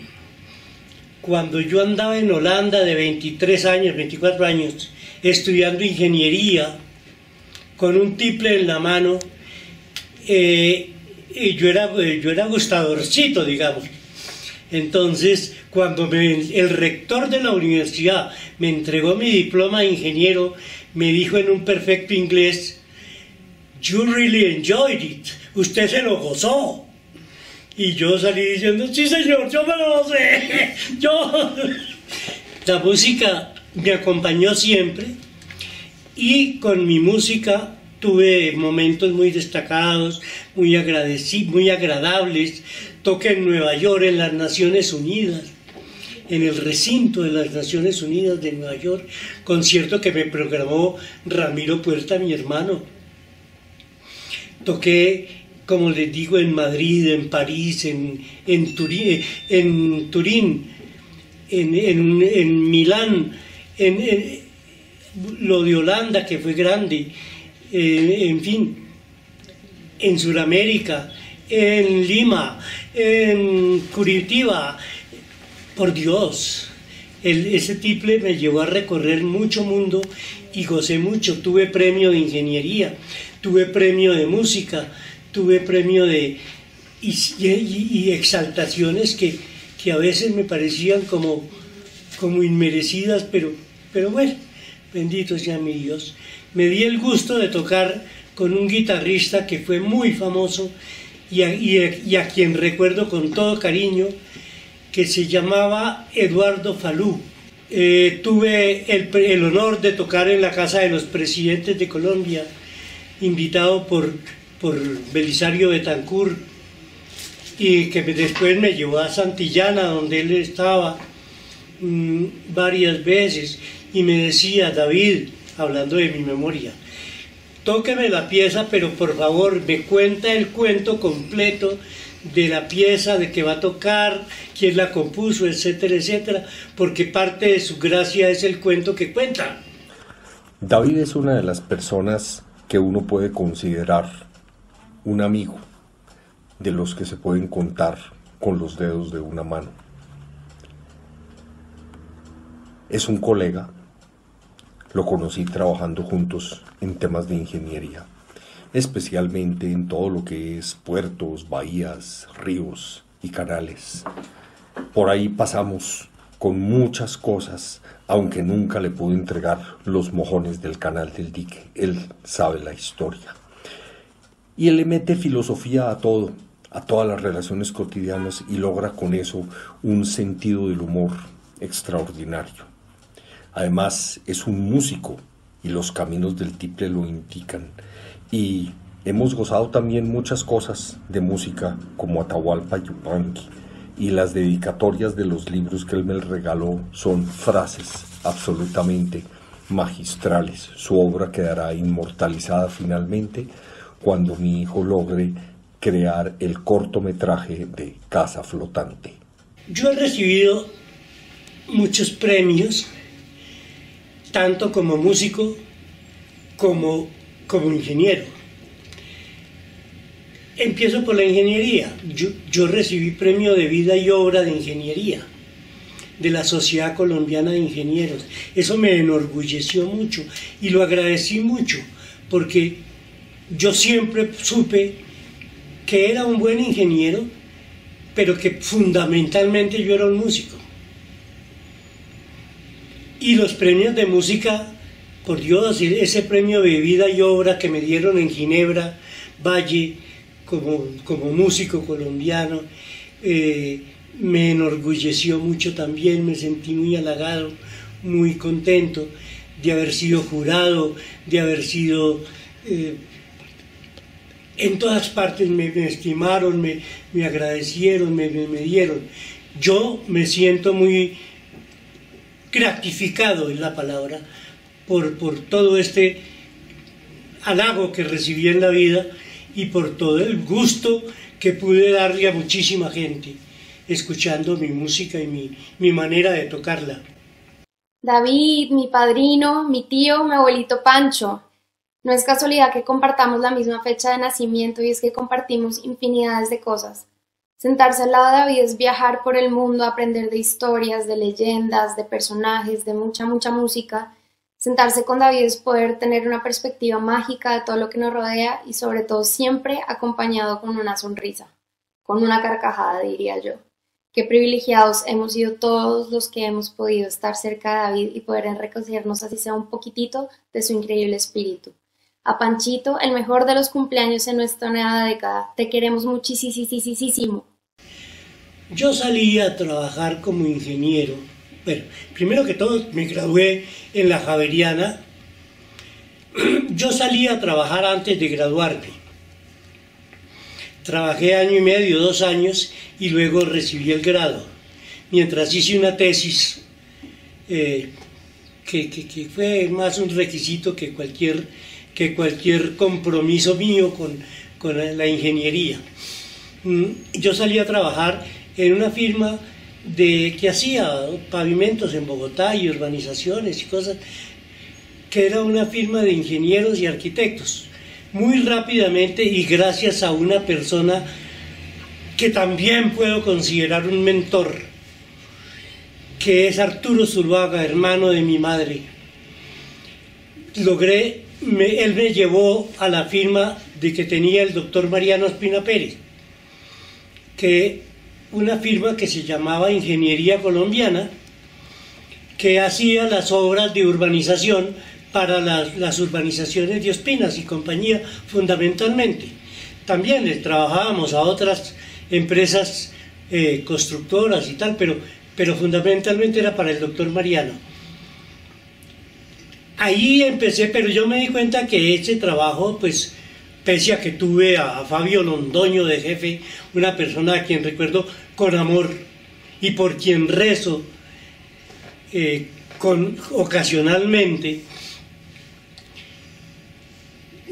cuando yo andaba en Holanda de 23 años, 24 años, estudiando ingeniería, con un tiple en la mano, y yo era gustadorcito, digamos. Entonces, cuando el rector de la universidad me entregó mi diploma de ingeniero, me dijo en un perfecto inglés: "You really enjoyed it", usted se lo gozó. Y yo salí diciendo: "Sí, señor, yo me lo gocé". La música me acompañó siempre, y con mi música tuve momentos muy destacados, muy agradables. Toqué en Nueva York, en las Naciones Unidas, en el recinto de las Naciones Unidas de Nueva York, concierto que me programó Ramiro Puerta, mi hermano. Toqué, como les digo, en Madrid, en París, en Turín, en Milán, en lo de Holanda, que fue grande, en fin, en Sudamérica, en Lima, en Curitiba. Por Dios, ese tiple me llevó a recorrer mucho mundo y gocé mucho. Tuve premio de ingeniería, tuve premio de música, tuve premio de... y exaltaciones que a veces me parecían como inmerecidas, pero bueno, bendito sea mi Dios. Me di el gusto de tocar con un guitarrista que fue muy famoso y a quien recuerdo con todo cariño, que se llamaba Eduardo Falú. Tuve el honor de tocar en la casa de los presidentes de Colombia, invitado por Belisario Betancur, y que después me llevó a Santillana, donde él estaba varias veces, y me decía: David, hablando de mi memoria, tóqueme la pieza, pero por favor me cuenta el cuento completo de la pieza, de que va a tocar, quién la compuso, etcétera, etcétera, porque parte de su gracia es el cuento que cuenta. David es una de las personas que uno puede considerar un amigo, de los que se pueden contar con los dedos de una mano. Es un colega, lo conocí trabajando juntos en temas de ingeniería, especialmente en todo lo que es puertos, bahías, ríos y canales. Por ahí pasamos con muchas cosas, aunque nunca le pude entregar los mojones del canal del dique. Él sabe la historia. Y él le mete filosofía a todo, a todas las relaciones cotidianas, y logra con eso un sentido del humor extraordinario. Además es un músico y los caminos del tiple lo indican. Y hemos gozado también muchas cosas de música como Atahualpa Yupanqui, y las dedicatorias de los libros que él me regaló son frases absolutamente magistrales. Su obra quedará inmortalizada finalmente cuando mi hijo logre crear el cortometraje de Casa Flotante. Yo he recibido muchos premios, tanto como músico como ingeniero. Empiezo por la ingeniería. Yo recibí premio de vida y obra de ingeniería de la Sociedad Colombiana de Ingenieros. Eso me enorgulleció mucho y lo agradecí mucho, porque yo siempre supe que era un buen ingeniero, pero que fundamentalmente yo era un músico. Y los premios de música, por Dios, ese premio de vida y obra que me dieron en Ginebra, Valle, como músico colombiano, me enorgulleció mucho también. Me sentí muy halagado, muy contento de haber sido jurado, de haber sido... en todas partes me estimaron, me agradecieron, me dieron. Yo me siento muy gratificado, es la palabra, por todo este halago que recibí en la vida y por todo el gusto que pude darle a muchísima gente escuchando mi música y mi manera de tocarla. David, mi padrino, mi tío, mi abuelito Pancho. No es casualidad que compartamos la misma fecha de nacimiento, y es que compartimos infinidades de cosas. Sentarse al lado de David es viajar por el mundo, aprender de historias, de leyendas, de personajes, de mucha música. Sentarse con David es poder tener una perspectiva mágica de todo lo que nos rodea, y sobre todo siempre acompañado con una sonrisa, con una carcajada, diría yo. Qué privilegiados hemos sido todos los que hemos podido estar cerca de David y poder enriquecernos así sea un poquitito de su increíble espíritu. A Panchito, el mejor de los cumpleaños en nuestra nueva década. Te queremos muchísimo. Yo salí a trabajar como ingeniero. Bueno, primero que todo me gradué en la Javeriana. Yo salí a trabajar antes de graduarme. Trabajé 1 año y medio, 2 años, y luego recibí el grado. Mientras hice una tesis que fue más un requisito que cualquier compromiso mío con la ingeniería. Yo salí a trabajar en una firma que hacía pavimentos en Bogotá y urbanizaciones y cosas, que era una firma de ingenieros y arquitectos. Muy rápidamente, y gracias a una persona que también puedo considerar un mentor, que es Arturo Zuluaga, hermano de mi madre, él me llevó a la firma que tenía el doctor Mariano Espina Pérez, que una firma que se llamaba Ingeniería Colombiana, que hacía las obras de urbanización para las urbanizaciones de Ospinas y compañía fundamentalmente. También le trabajábamos a otras empresas constructoras y tal, pero fundamentalmente era para el doctor Mariano. Ahí empecé, pero yo me di cuenta que ese trabajo, pues, pese a que tuve a Fabio Londoño de jefe, una persona a quien recuerdo con amor y por quien rezo ocasionalmente,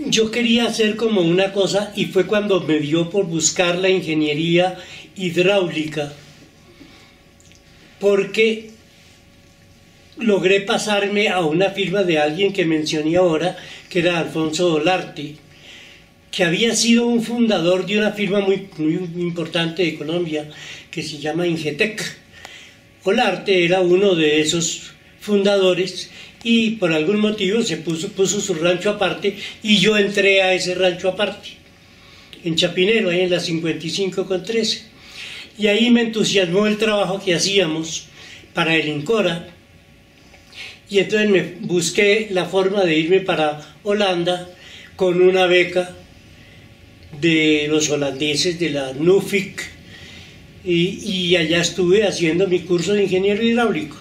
yo quería hacer como una cosa, y fue cuando me dio por buscar la ingeniería hidráulica, porque logré pasarme a una firma de alguien que mencioné ahora, que era Alfonso Olarte, que había sido un fundador de una firma muy importante de Colombia, que se llama Ingetec. Olarte era uno de esos fundadores, y por algún motivo se puso su rancho aparte, y yo entré a ese rancho aparte, en Chapinero, ahí en la 55 con 13. Y ahí me entusiasmó el trabajo que hacíamos para el INCORA, y entonces me busqué la forma de irme para Holanda con una beca de los holandeses de la NUFIC, y allá estuve haciendo mi curso de ingeniero hidráulico.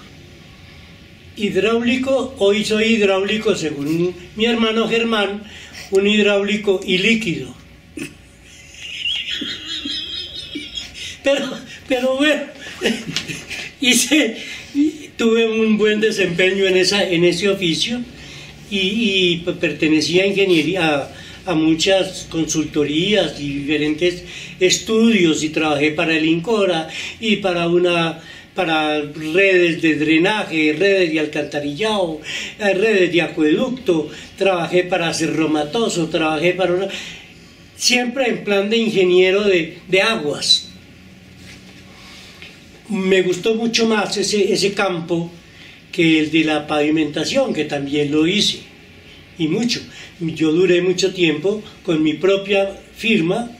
Hoy soy hidráulico, según mi hermano Germán, un hidráulico y líquido. Pero bueno, tuve un buen desempeño en ese oficio, y pertenecía a ingeniería, a muchas consultorías y diferentes estudios, y trabajé para el INCORA y para redes de drenaje, redes de alcantarillado, redes de acueducto, trabajé para Cerro Matoso, siempre en plan de ingeniero de aguas. Me gustó mucho más ese campo que el de la pavimentación, que también lo hice, y mucho. Yo duré mucho tiempo con mi propia firma,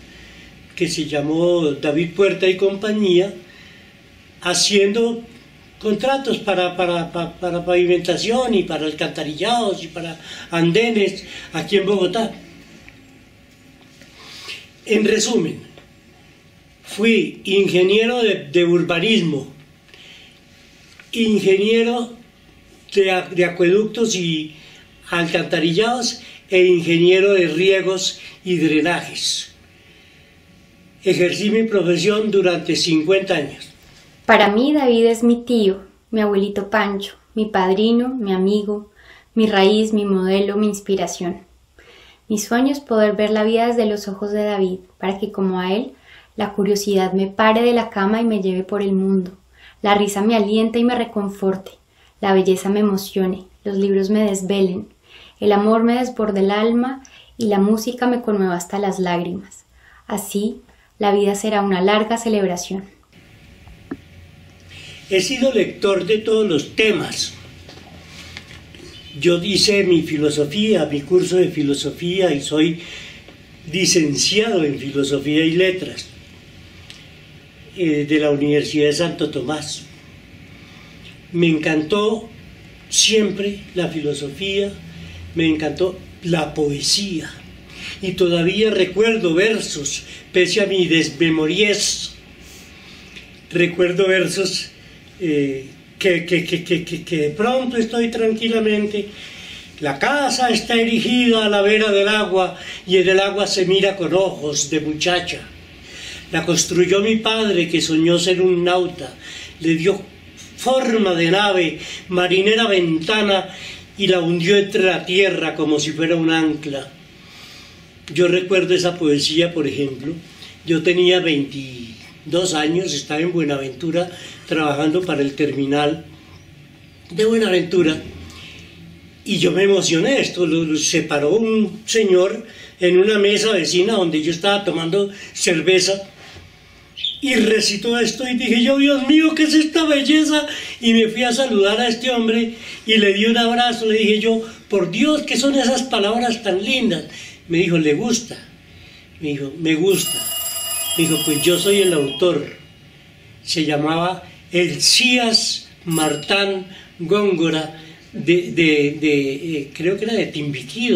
que se llamó David Puerta y Compañía, haciendo contratos para pavimentación y para alcantarillados y para andenes aquí en Bogotá. En resumen, fui ingeniero de urbanismo, ingeniero de acueductos y alcantarillados e ingeniero de riegos y drenajes. Ejercí mi profesión durante 50 años. Para mí David es mi tío, mi abuelito Pancho, mi padrino, mi amigo, mi raíz, mi modelo, mi inspiración. Mi sueño es poder ver la vida desde los ojos de David, para que como a él, la curiosidad me pare de la cama y me lleve por el mundo, la risa me aliente y me reconforte, la belleza me emocione, los libros me desvelen, el amor me desborde el alma y la música me conmueva hasta las lágrimas. Así, la vida será una larga celebración. He sido lector de todos los temas. Yo hice mi curso de filosofía, y soy licenciado en Filosofía y Letras de la Universidad de Santo Tomás. Me encantó siempre la filosofía, me encantó la poesía, y todavía recuerdo versos, pese a mi desmemoriez, recuerdo versos que de pronto estoy tranquilamente. La casa está erigida a la vera del agua, y en el agua se mira con ojos de muchacha. La construyó mi padre, que soñó ser un nauta, le dio forma de nave, marinera ventana, y la hundió entre la tierra como si fuera un ancla. Yo recuerdo esa poesía, por ejemplo. Yo tenía 22 años, estaba en Buenaventura trabajando para el terminal de Buenaventura, y yo me emocioné. Se paró un señor en una mesa vecina donde yo estaba tomando cerveza, y recitó esto, y dije yo, Dios mío, ¿qué es esta belleza? Y me fui a saludar a este hombre y le di un abrazo. Le dije yo, por Dios, ¿qué son esas palabras tan lindas? Me dijo, ¿le gusta? Me dijo, me gusta. Me dijo, pues yo soy el autor. se llamaba El Cías Martán Góngora, creo que era de Timbiquí,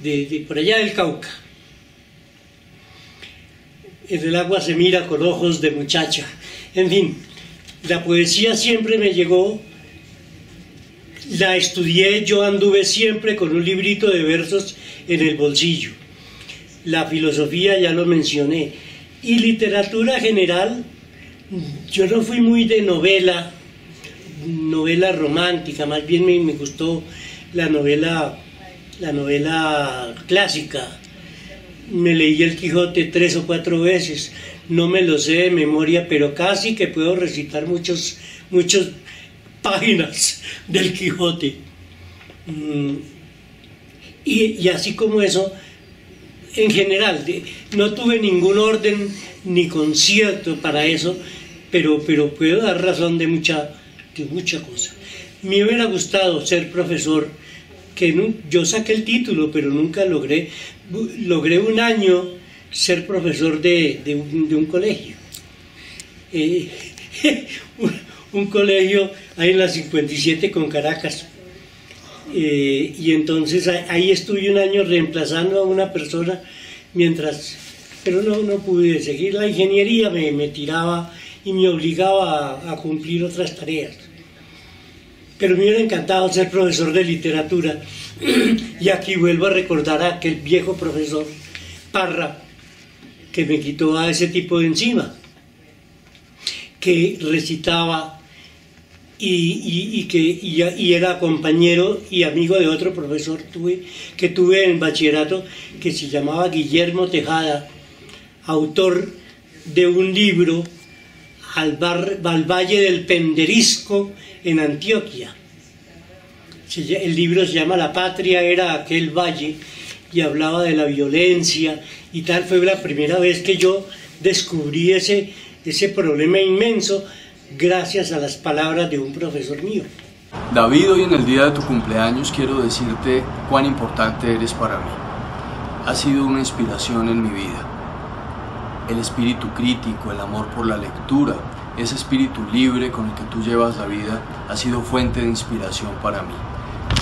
de por allá del Cauca. En el agua se mira con ojos de muchacha. En fin, la poesía siempre me llegó, la estudié, yo anduve siempre con un librito de versos en el bolsillo. La filosofía ya lo mencioné. Y literatura general, yo no fui muy de novela romántica, más bien me gustó la novela clásica. Me leí el Quijote 3 o 4 veces, no me lo sé de memoria, pero casi que puedo recitar muchas páginas del Quijote. Y así como eso, en general, no tuve ningún orden ni concierto para eso, pero puedo dar razón de mucha cosa. Me hubiera gustado ser profesor, que yo saqué el título, pero nunca logré un año ser profesor de un colegio. Un colegio ahí en la 57 con Caracas. Y entonces ahí estuve un año reemplazando a una persona pero no pude seguir. La ingeniería me tiraba y me obligaba a cumplir otras tareas. Pero me hubiera encantado ser profesor de literatura. Y aquí vuelvo a recordar a aquel viejo profesor Parra, que me quitó a ese tipo de encima, que recitaba y era compañero y amigo de otro profesor que tuve en bachillerato, que se llamaba Guillermo Tejada, autor de un libro al Valle del Penderisco en Antioquia. El libro se llama La patria era aquel valle, y hablaba de la violencia y tal. Fue la primera vez que yo descubrí ese problema inmenso gracias a las palabras de un profesor mío. David, hoy en el día de tu cumpleaños quiero decirte cuán importante eres para mí. Has sido una inspiración en mi vida. El espíritu crítico, el amor por la lectura, ese espíritu libre con el que tú llevas la vida ha sido fuente de inspiración para mí.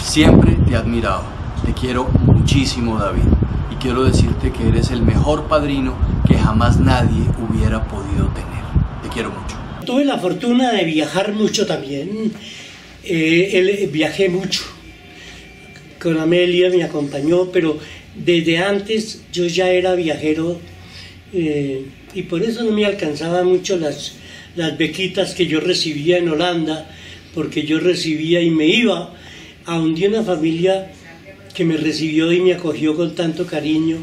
Siempre te he admirado, te quiero muchísimo, David, y quiero decirte que eres el mejor padrino que jamás nadie hubiera podido tener. Te quiero mucho. Tuve la fortuna de viajar mucho también. Viajé mucho. Con Amelia me acompañó, pero desde antes yo ya era viajero, y por eso no me alcanzaban mucho las bequitas que yo recibía en Holanda, porque yo recibía y me iba a donde una familia que me recibió y me acogió con tanto cariño,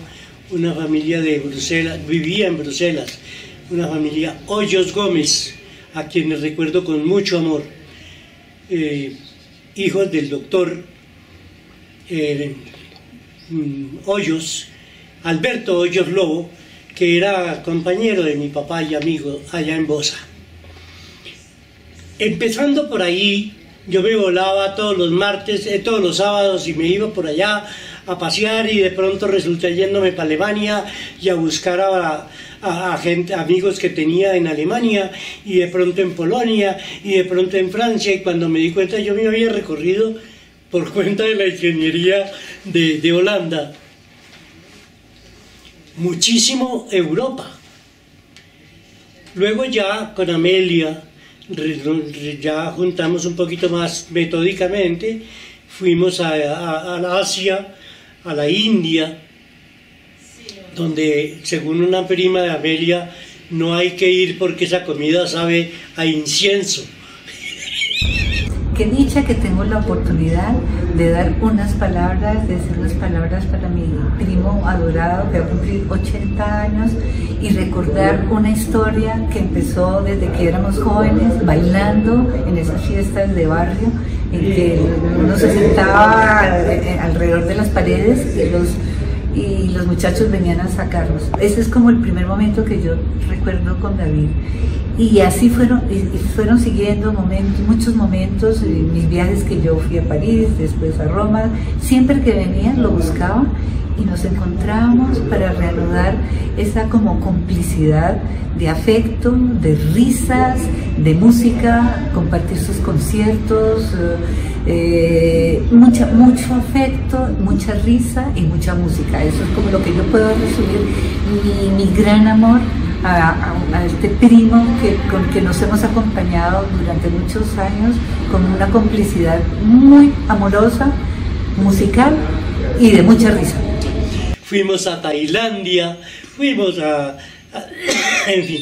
una familia de Bruselas, vivía en Bruselas, una familia Hoyos Gómez, a quienes recuerdo con mucho amor, hijos del doctor Hoyos, Alberto Hoyos Lobo, que era compañero de mi papá y amigo allá en Bosa. Empezando por ahí, yo me volaba todos los martes, todos los sábados, y me iba por allá a pasear, y de pronto resulté yéndome para Alemania y a buscar a gente, amigos que tenía en Alemania, y de pronto en Polonia, y de pronto en Francia, y cuando me di cuenta yo me había recorrido por cuenta de la ingeniería de Holanda muchísimo Europa. Luego ya con Amelia ya juntamos un poquito más metódicamente, fuimos a Asia, a la India, donde según una prima de Amelia no hay que ir porque esa comida sabe a incienso. Qué dicha que tengo la oportunidad de dar unas palabras, de decir unas palabras para mi primo adorado que va a cumplir 80 años, y recordar una historia que empezó desde que éramos jóvenes, bailando en esas fiestas de barrio, en que uno se sentaba alrededor de las paredes y los muchachos venían a sacarnos. Ese es como el primer momento que yo recuerdo con David. Y así fueron siguiendo muchos momentos, mis viajes que yo fui a París, después a Roma. Siempre que venía lo buscaba y nos encontramos para reanudar esa como complicidad de afecto, de risas, de música, compartir sus conciertos, mucho afecto, mucha risa y mucha música. Eso es como lo que yo puedo resumir mi gran amor a este primo con que nos hemos acompañado durante muchos años con una complicidad muy amorosa, musical y de mucha risa. Fuimos a Tailandia, fuimos en fin,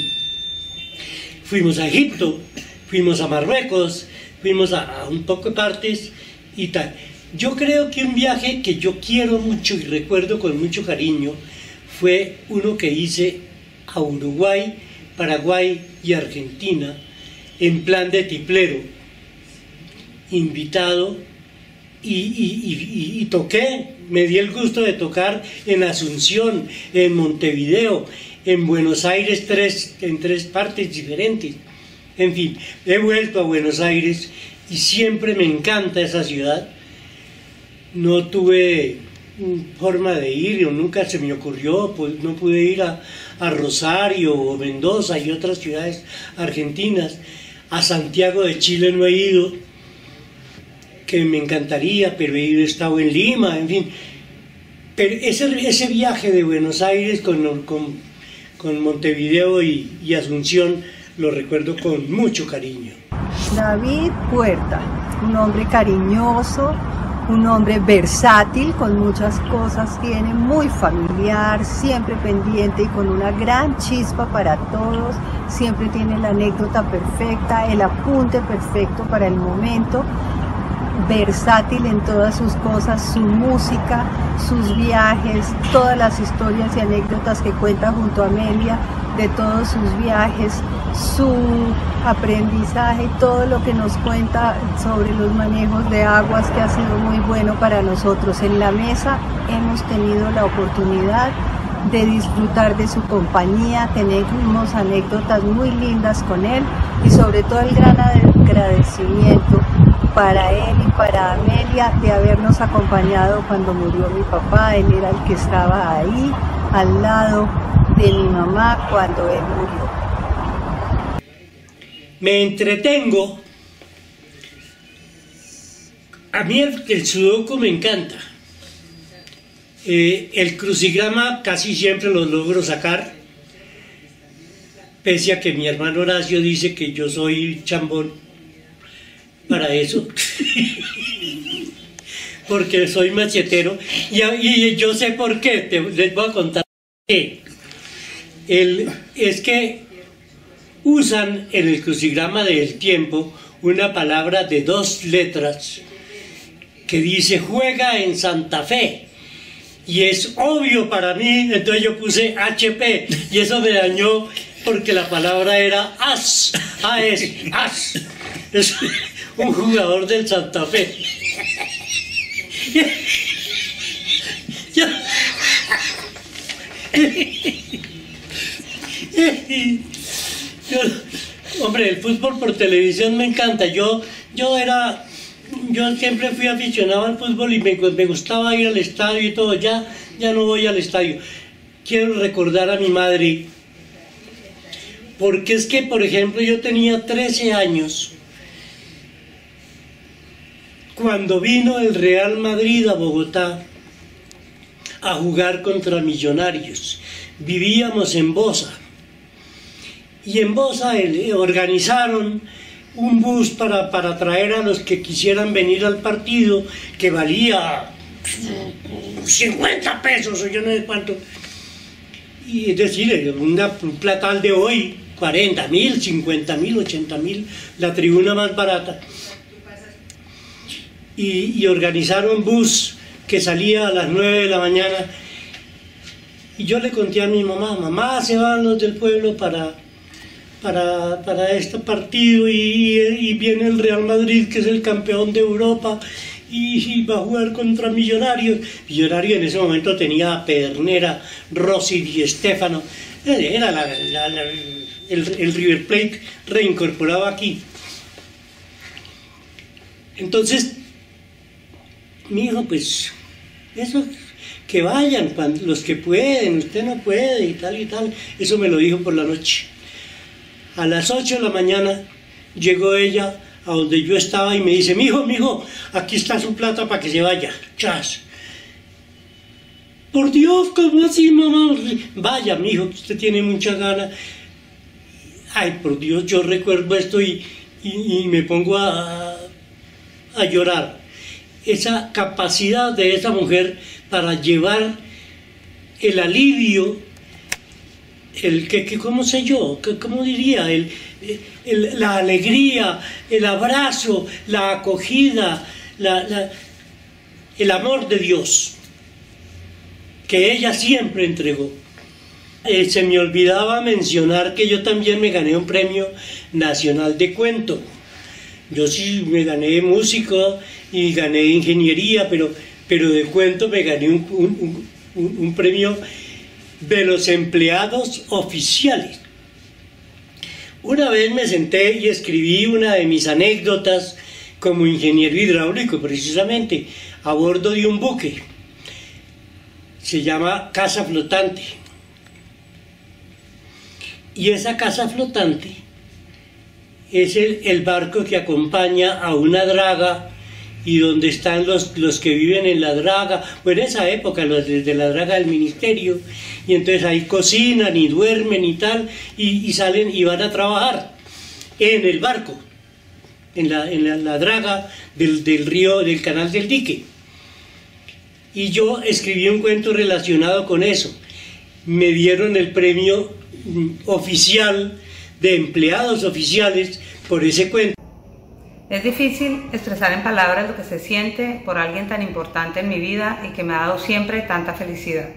fuimos a Egipto, fuimos a Marruecos, fuimos a un poco de partes y tal. Yo creo que un viaje que yo quiero mucho y recuerdo con mucho cariño fue uno que hice a Uruguay, Paraguay y Argentina en plan de tiplero, invitado, y toqué, me di el gusto de tocar en Asunción, en Montevideo, en Buenos Aires, en tres partes diferentes. En fin, he vuelto a Buenos Aires y siempre me encanta esa ciudad. No tuve forma de ir, o nunca se me ocurrió, pues no pude ir a Rosario o Mendoza y otras ciudades argentinas. A Santiago de Chile no he ido, que me encantaría, pero he estado en Lima, en fin. Pero ese viaje de Buenos Aires con Montevideo y Asunción lo recuerdo con mucho cariño. David Puerta, un hombre cariñoso, un hombre versátil, con muchas cosas, tiene muy familiar, siempre pendiente y con una gran chispa para todos, siempre tiene la anécdota perfecta, el apunte perfecto para el momento, versátil en todas sus cosas, su música, sus viajes, todas las historias y anécdotas que cuenta junto a Amelia, de todos sus viajes, su aprendizaje, todo lo que nos cuenta sobre los manejos de aguas, que ha sido muy bueno para nosotros. En la mesa hemos tenido la oportunidad de disfrutar de su compañía, tenemos anécdotas muy lindas con él y sobre todo el gran agradecimiento para él y para Amelia de habernos acompañado cuando murió mi papá. Él era el que estaba ahí al lado de mi mamá cuando él murió. Me entretengo. A mí el sudoku me encanta. El crucigrama casi siempre lo logro sacar, pese a que mi hermano Horacio dice que yo soy chambón para eso, porque soy machetero, y yo sé por qué, les voy a contar qué. Es que usan en el crucigrama del tiempo una palabra de 2 letras que dice juega en Santa Fe, y es obvio para mí, entonces yo puse HP y eso me dañó porque la palabra era as, as, es un jugador del Santa Fe. Hombre, el fútbol por televisión me encanta. Yo siempre fui aficionado al fútbol y me gustaba ir al estadio y todo. Ya no voy al estadio. Quiero recordar a mi madre, porque es que, por ejemplo, yo tenía 13 años cuando vino el Real Madrid a Bogotá a jugar contra Millonarios. Vivíamos en Bosa, y en Bosa organizaron un bus para traer a los que quisieran venir al partido, que valía 50 pesos o yo no sé cuánto, y es decir, un platal de hoy, 40.000, 50.000, 80.000, la tribuna más barata, y organizaron bus que salía a las 9 de la mañana, y yo le conté a mi mamá, mamá, se van los del pueblo para este partido y viene el Real Madrid, que es el campeón de Europa, y va a jugar contra Millonarios. Millonarios en ese momento tenía a Pedernera, Rossi y Stefano, era el River Plate reincorporado aquí. Entonces mi hijo, pues eso, que vayan, los que pueden, usted no puede y tal y tal. Eso me lo dijo por la noche. A las 8 de la mañana llegó ella a donde yo estaba y me dice, mijo, aquí está su plata para que se vaya. Chas. Por Dios, ¿cómo así, mamá? Vaya, mijo, que usted tiene mucha gana. Ay, por Dios, yo recuerdo esto y me pongo a llorar. Esa capacidad de esa mujer para llevar el alivio, ¿cómo sé yo? ¿Cómo diría? La alegría, el abrazo, la acogida, el amor de Dios, que ella siempre entregó. Se me olvidaba mencionar que yo también me gané un premio nacional de cuento. Yo sí me gané músico y gané ingeniería, pero de cuento me gané un premio de los empleados oficiales. Una vez me senté y escribí una de mis anécdotas como ingeniero hidráulico, precisamente, a bordo de un buque. Se llama Casa Flotante. Y esa casa flotante es el barco que acompaña a una draga y donde están los que viven en la draga, pues en esa época los de la draga del ministerio, y entonces ahí cocinan y duermen y tal, y salen y van a trabajar en el barco, en la draga del río, del canal del dique. Y yo escribí un cuento relacionado con eso. Me dieron el premio oficial de empleados oficiales por ese cuento. Es difícil expresar en palabras lo que se siente por alguien tan importante en mi vida y que me ha dado siempre tanta felicidad.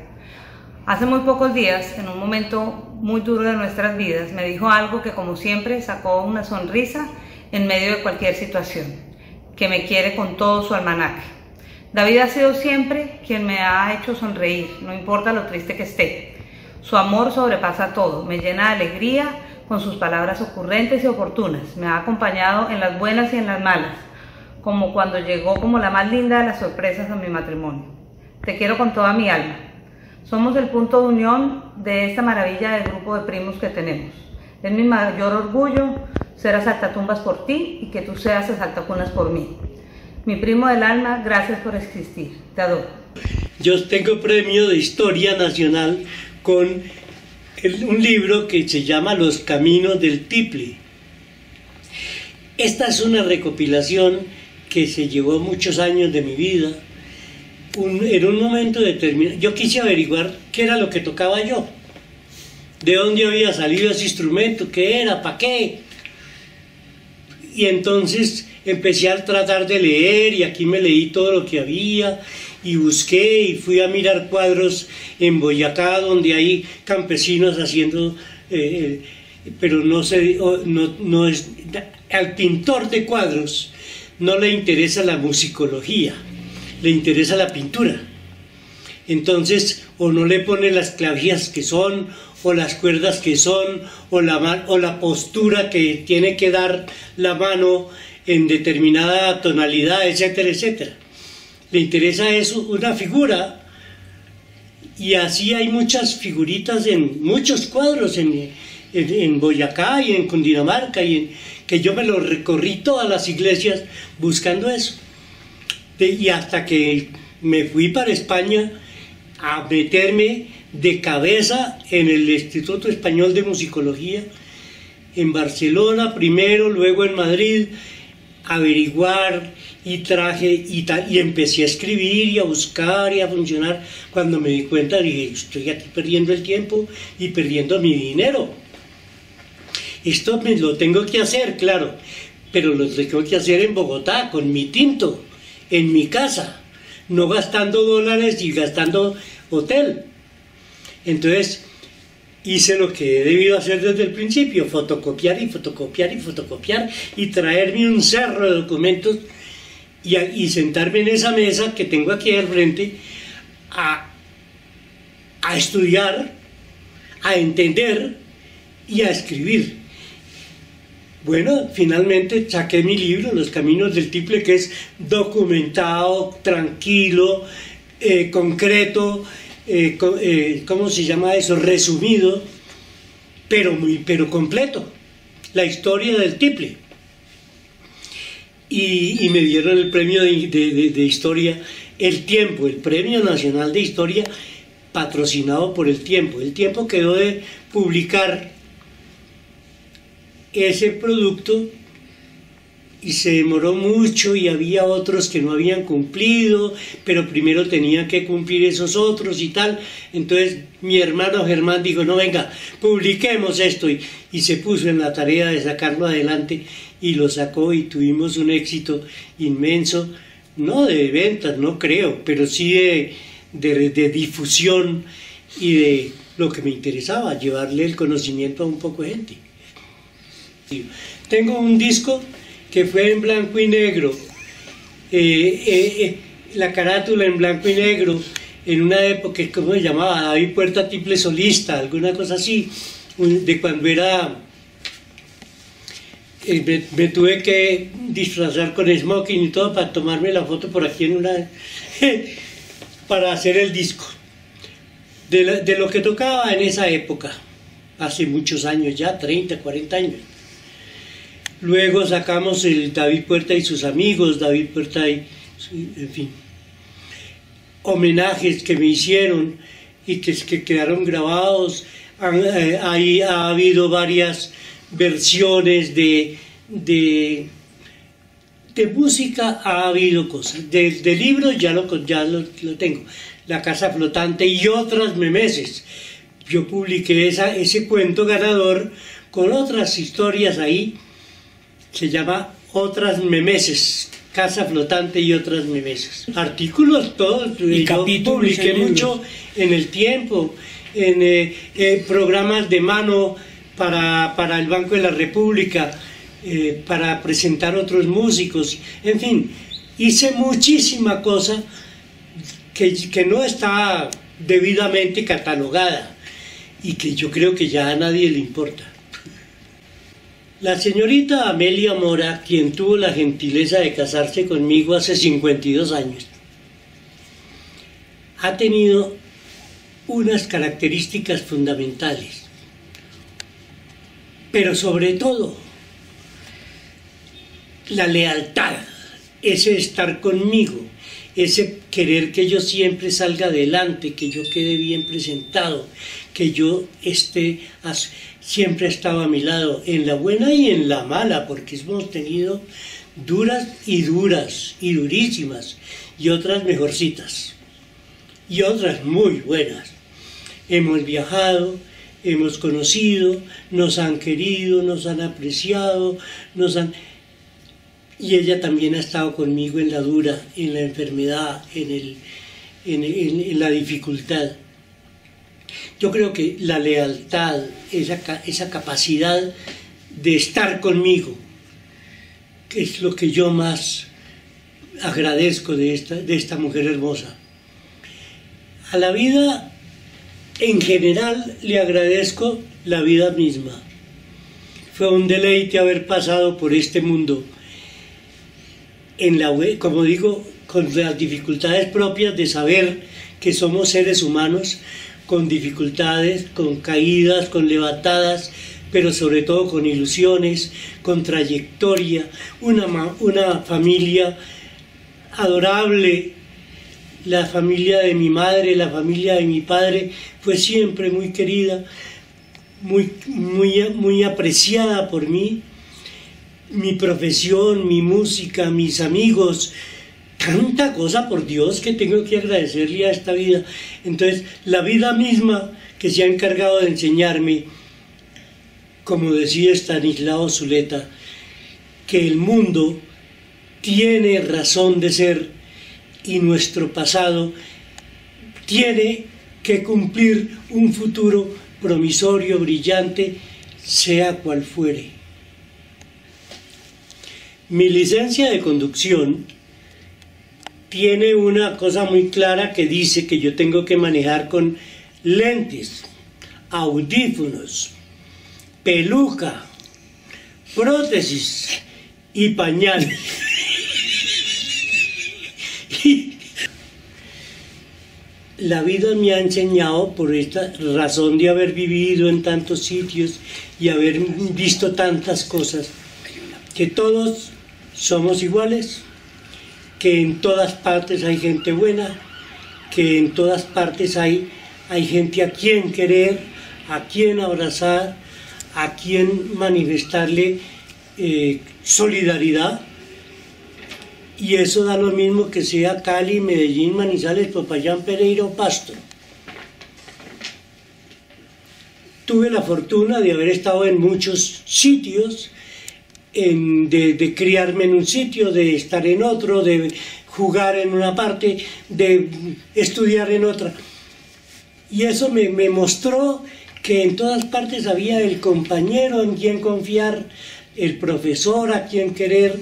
Hace muy pocos días, en un momento muy duro de nuestras vidas, me dijo algo que como siempre sacó una sonrisa en medio de cualquier situación, que me quiere con todo su almanaque. David ha sido siempre quien me ha hecho sonreír, no importa lo triste que esté. Su amor sobrepasa todo, me llena de alegría con sus palabras ocurrentes y oportunas. Me ha acompañado en las buenas y en las malas, como cuando llegó como la más linda de las sorpresas a mi matrimonio. Te quiero con toda mi alma. Somos el punto de unión de esta maravilla del grupo de primos que tenemos. Es mi mayor orgullo ser asaltatumbas por ti y que tú seas asaltacunas por mí. Mi primo del alma, gracias por existir. Te adoro. Yo tengo premio de Historia Nacional con un libro que se llama Los Caminos del Tiple. Esta es una recopilación que se llevó muchos años de mi vida. En un momento determinado, yo quise averiguar qué era lo que tocaba yo, de dónde había salido ese instrumento, qué era, para qué. Y entonces empecé a tratar de leer y aquí me leí todo lo que había y busqué y fui a mirar cuadros en Boyacá donde hay campesinos haciendo, pero no es, al pintor de cuadros no le interesa la musicología, le interesa la pintura. Entonces o no le pone las clavías que son, o las cuerdas que son, o la postura que tiene que dar la mano en determinada tonalidad, etcétera, etcétera. Le interesa eso, una figura, y así hay muchas figuritas en muchos cuadros en Boyacá y en Cundinamarca, que yo me lo recorrí todas las iglesias buscando eso. Y hasta que me fui para España a meterme de cabeza en el Instituto Español de Musicología, en Barcelona primero, luego en Madrid, averiguar y traje y empecé a escribir y a buscar y a funcionar. Cuando me di cuenta dije, estoy aquí perdiendo el tiempo y perdiendo mi dinero. Esto me lo tengo que hacer, claro, pero lo tengo que hacer en Bogotá, con mi tinto, en mi casa, no gastando dólares y gastando hotel. Entonces hice lo que he debido hacer desde el principio, fotocopiar y fotocopiar y fotocopiar y traerme un cerro de documentos y sentarme en esa mesa que tengo aquí al frente a estudiar, a entender y a escribir. Bueno, finalmente saqué mi libro, Los Caminos del Tiple, que es documentado, tranquilo, concreto, ¿cómo se llama eso? Resumido, pero completo, la historia del tiple. Y me dieron el premio de historia, El Tiempo, el Premio Nacional de Historia, patrocinado por El Tiempo. El Tiempo quedó de publicar ese producto y se demoró mucho y había otros que no habían cumplido, pero primero tenían que cumplir esos otros y tal. Entonces mi hermano Germán dijo, no, venga, publiquemos esto, y se puso en la tarea de sacarlo adelante y lo sacó, y tuvimos un éxito inmenso, no de ventas, no creo, pero sí de difusión y de lo que me interesaba, llevarle el conocimiento a un poco de gente. Tengo un disco que fue en blanco y negro, la carátula en blanco y negro, en una época, ¿cómo se llamaba? David Puerta Tiple Solista, alguna cosa así, de cuando era... me tuve que disfrazar con smoking y todo para tomarme la foto por aquí en una... para hacer el disco, de lo que tocaba en esa época, hace muchos años ya, 30, 40 años. Luego sacamos el David Puerta y sus amigos, David Puerta y, en fin, homenajes que me hicieron y que quedaron grabados. Ahí ha habido varias versiones de música, ha habido cosas. De libros ya lo tengo, La Casa Flotante y otras memeses. Yo publiqué ese cuento ganador con otras historias ahí. Se llama Otras Memeses, Casa Flotante y otras memeses. Artículos todos, y yo publiqué mucho en El Tiempo, en programas de mano para el Banco de la República, para presentar otros músicos, en fin, hice muchísima cosa que no está debidamente catalogada y que yo creo que ya a nadie le importa. La señorita Amelia Mora, quien tuvo la gentileza de casarse conmigo hace 52 años, ha tenido unas características fundamentales, pero sobre todo la lealtad, ese estar conmigo, ese querer que yo siempre salga adelante, que yo quede bien presentado, que yo siempre ha estado a mi lado, en la buena y en la mala, porque hemos tenido duras y durísimas, y otras mejorcitas, y otras muy buenas. Hemos viajado, hemos conocido, nos han querido, nos han apreciado, y ella también ha estado conmigo en la dura, en la enfermedad, en la dificultad. Yo creo que la lealtad, esa capacidad de estar conmigo, que es lo que yo más agradezco de esta mujer hermosa. A la vida en general le agradezco la vida misma. Fue un deleite haber pasado por este mundo, como digo, con las dificultades propias de saber que somos seres humanos, con dificultades, con caídas, con levantadas, pero sobre todo con ilusiones, con trayectoria, una familia adorable. La familia de mi madre, la familia de mi padre fue siempre muy querida, muy apreciada por mí. Mi profesión, mi música, mis amigos, tanta cosa, por Dios, que tengo que agradecerle a esta vida. Entonces, la vida misma que se ha encargado de enseñarme, como decía Estanislao Zuleta, que el mundo tiene razón de ser y nuestro pasado tiene que cumplir un futuro promisorio, brillante, sea cual fuere. Mi licencia de conducción tiene una cosa muy clara que dice que yo tengo que manejar con lentes, audífonos, peluca, prótesis y pañal. la vida me ha enseñado, por esta razón de haber vivido en tantos sitios y haber visto tantas cosas, que todos somos iguales, que en todas partes hay gente buena, que en todas partes hay gente a quien querer, a quien abrazar, a quien manifestarle solidaridad. Y eso da lo mismo que sea Cali, Medellín, Manizales, Popayán, Pereira o Pasto. Tuve la fortuna de haber estado en muchos sitios, de criarme en un sitio, de estar en otro, de jugar en una parte, de estudiar en otra. Y eso me mostró que en todas partes había el compañero en quien confiar, el profesor a quien querer,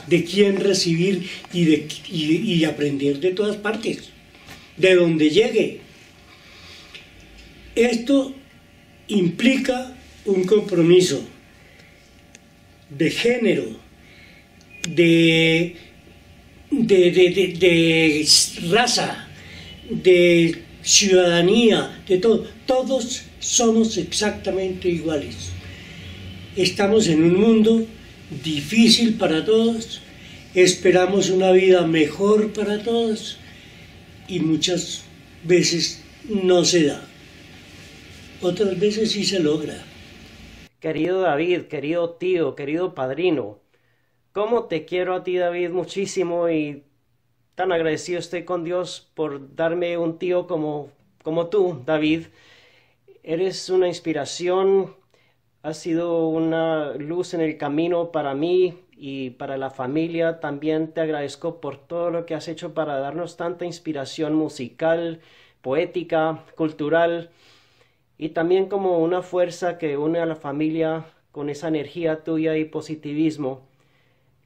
de quien recibir y aprender de todas partes, de donde llegue. Esto implica un compromiso de género, de raza, de ciudadanía, de todo. Todos somos exactamente iguales. Estamos en un mundo difícil para todos, esperamos una vida mejor para todos y muchas veces no se da. Otras veces sí se logra. Querido David, querido tío, querido padrino, cómo te quiero a ti, David, muchísimo, y tan agradecido estoy con Dios por darme un tío como tú, David. Eres una inspiración, has sido una luz en el camino para mí y para la familia. También te agradezco por todo lo que has hecho para darnos tanta inspiración musical, poética, cultural, y también como una fuerza que une a la familia con esa energía tuya y positivismo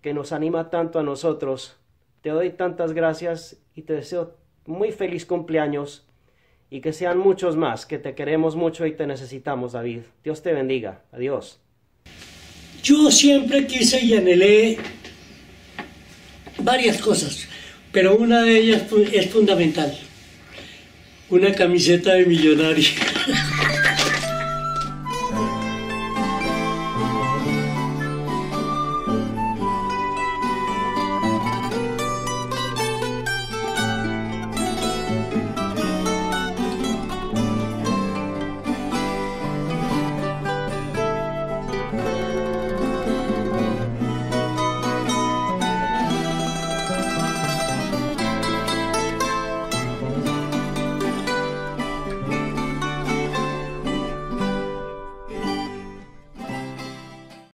que nos anima tanto a nosotros. Te doy tantas gracias y te deseo muy feliz cumpleaños y que sean muchos más, que te queremos mucho y te necesitamos, David. Dios te bendiga. Adiós. Yo siempre quise y anhelé varias cosas, pero una de ellas es fundamental: una camiseta de Millonario.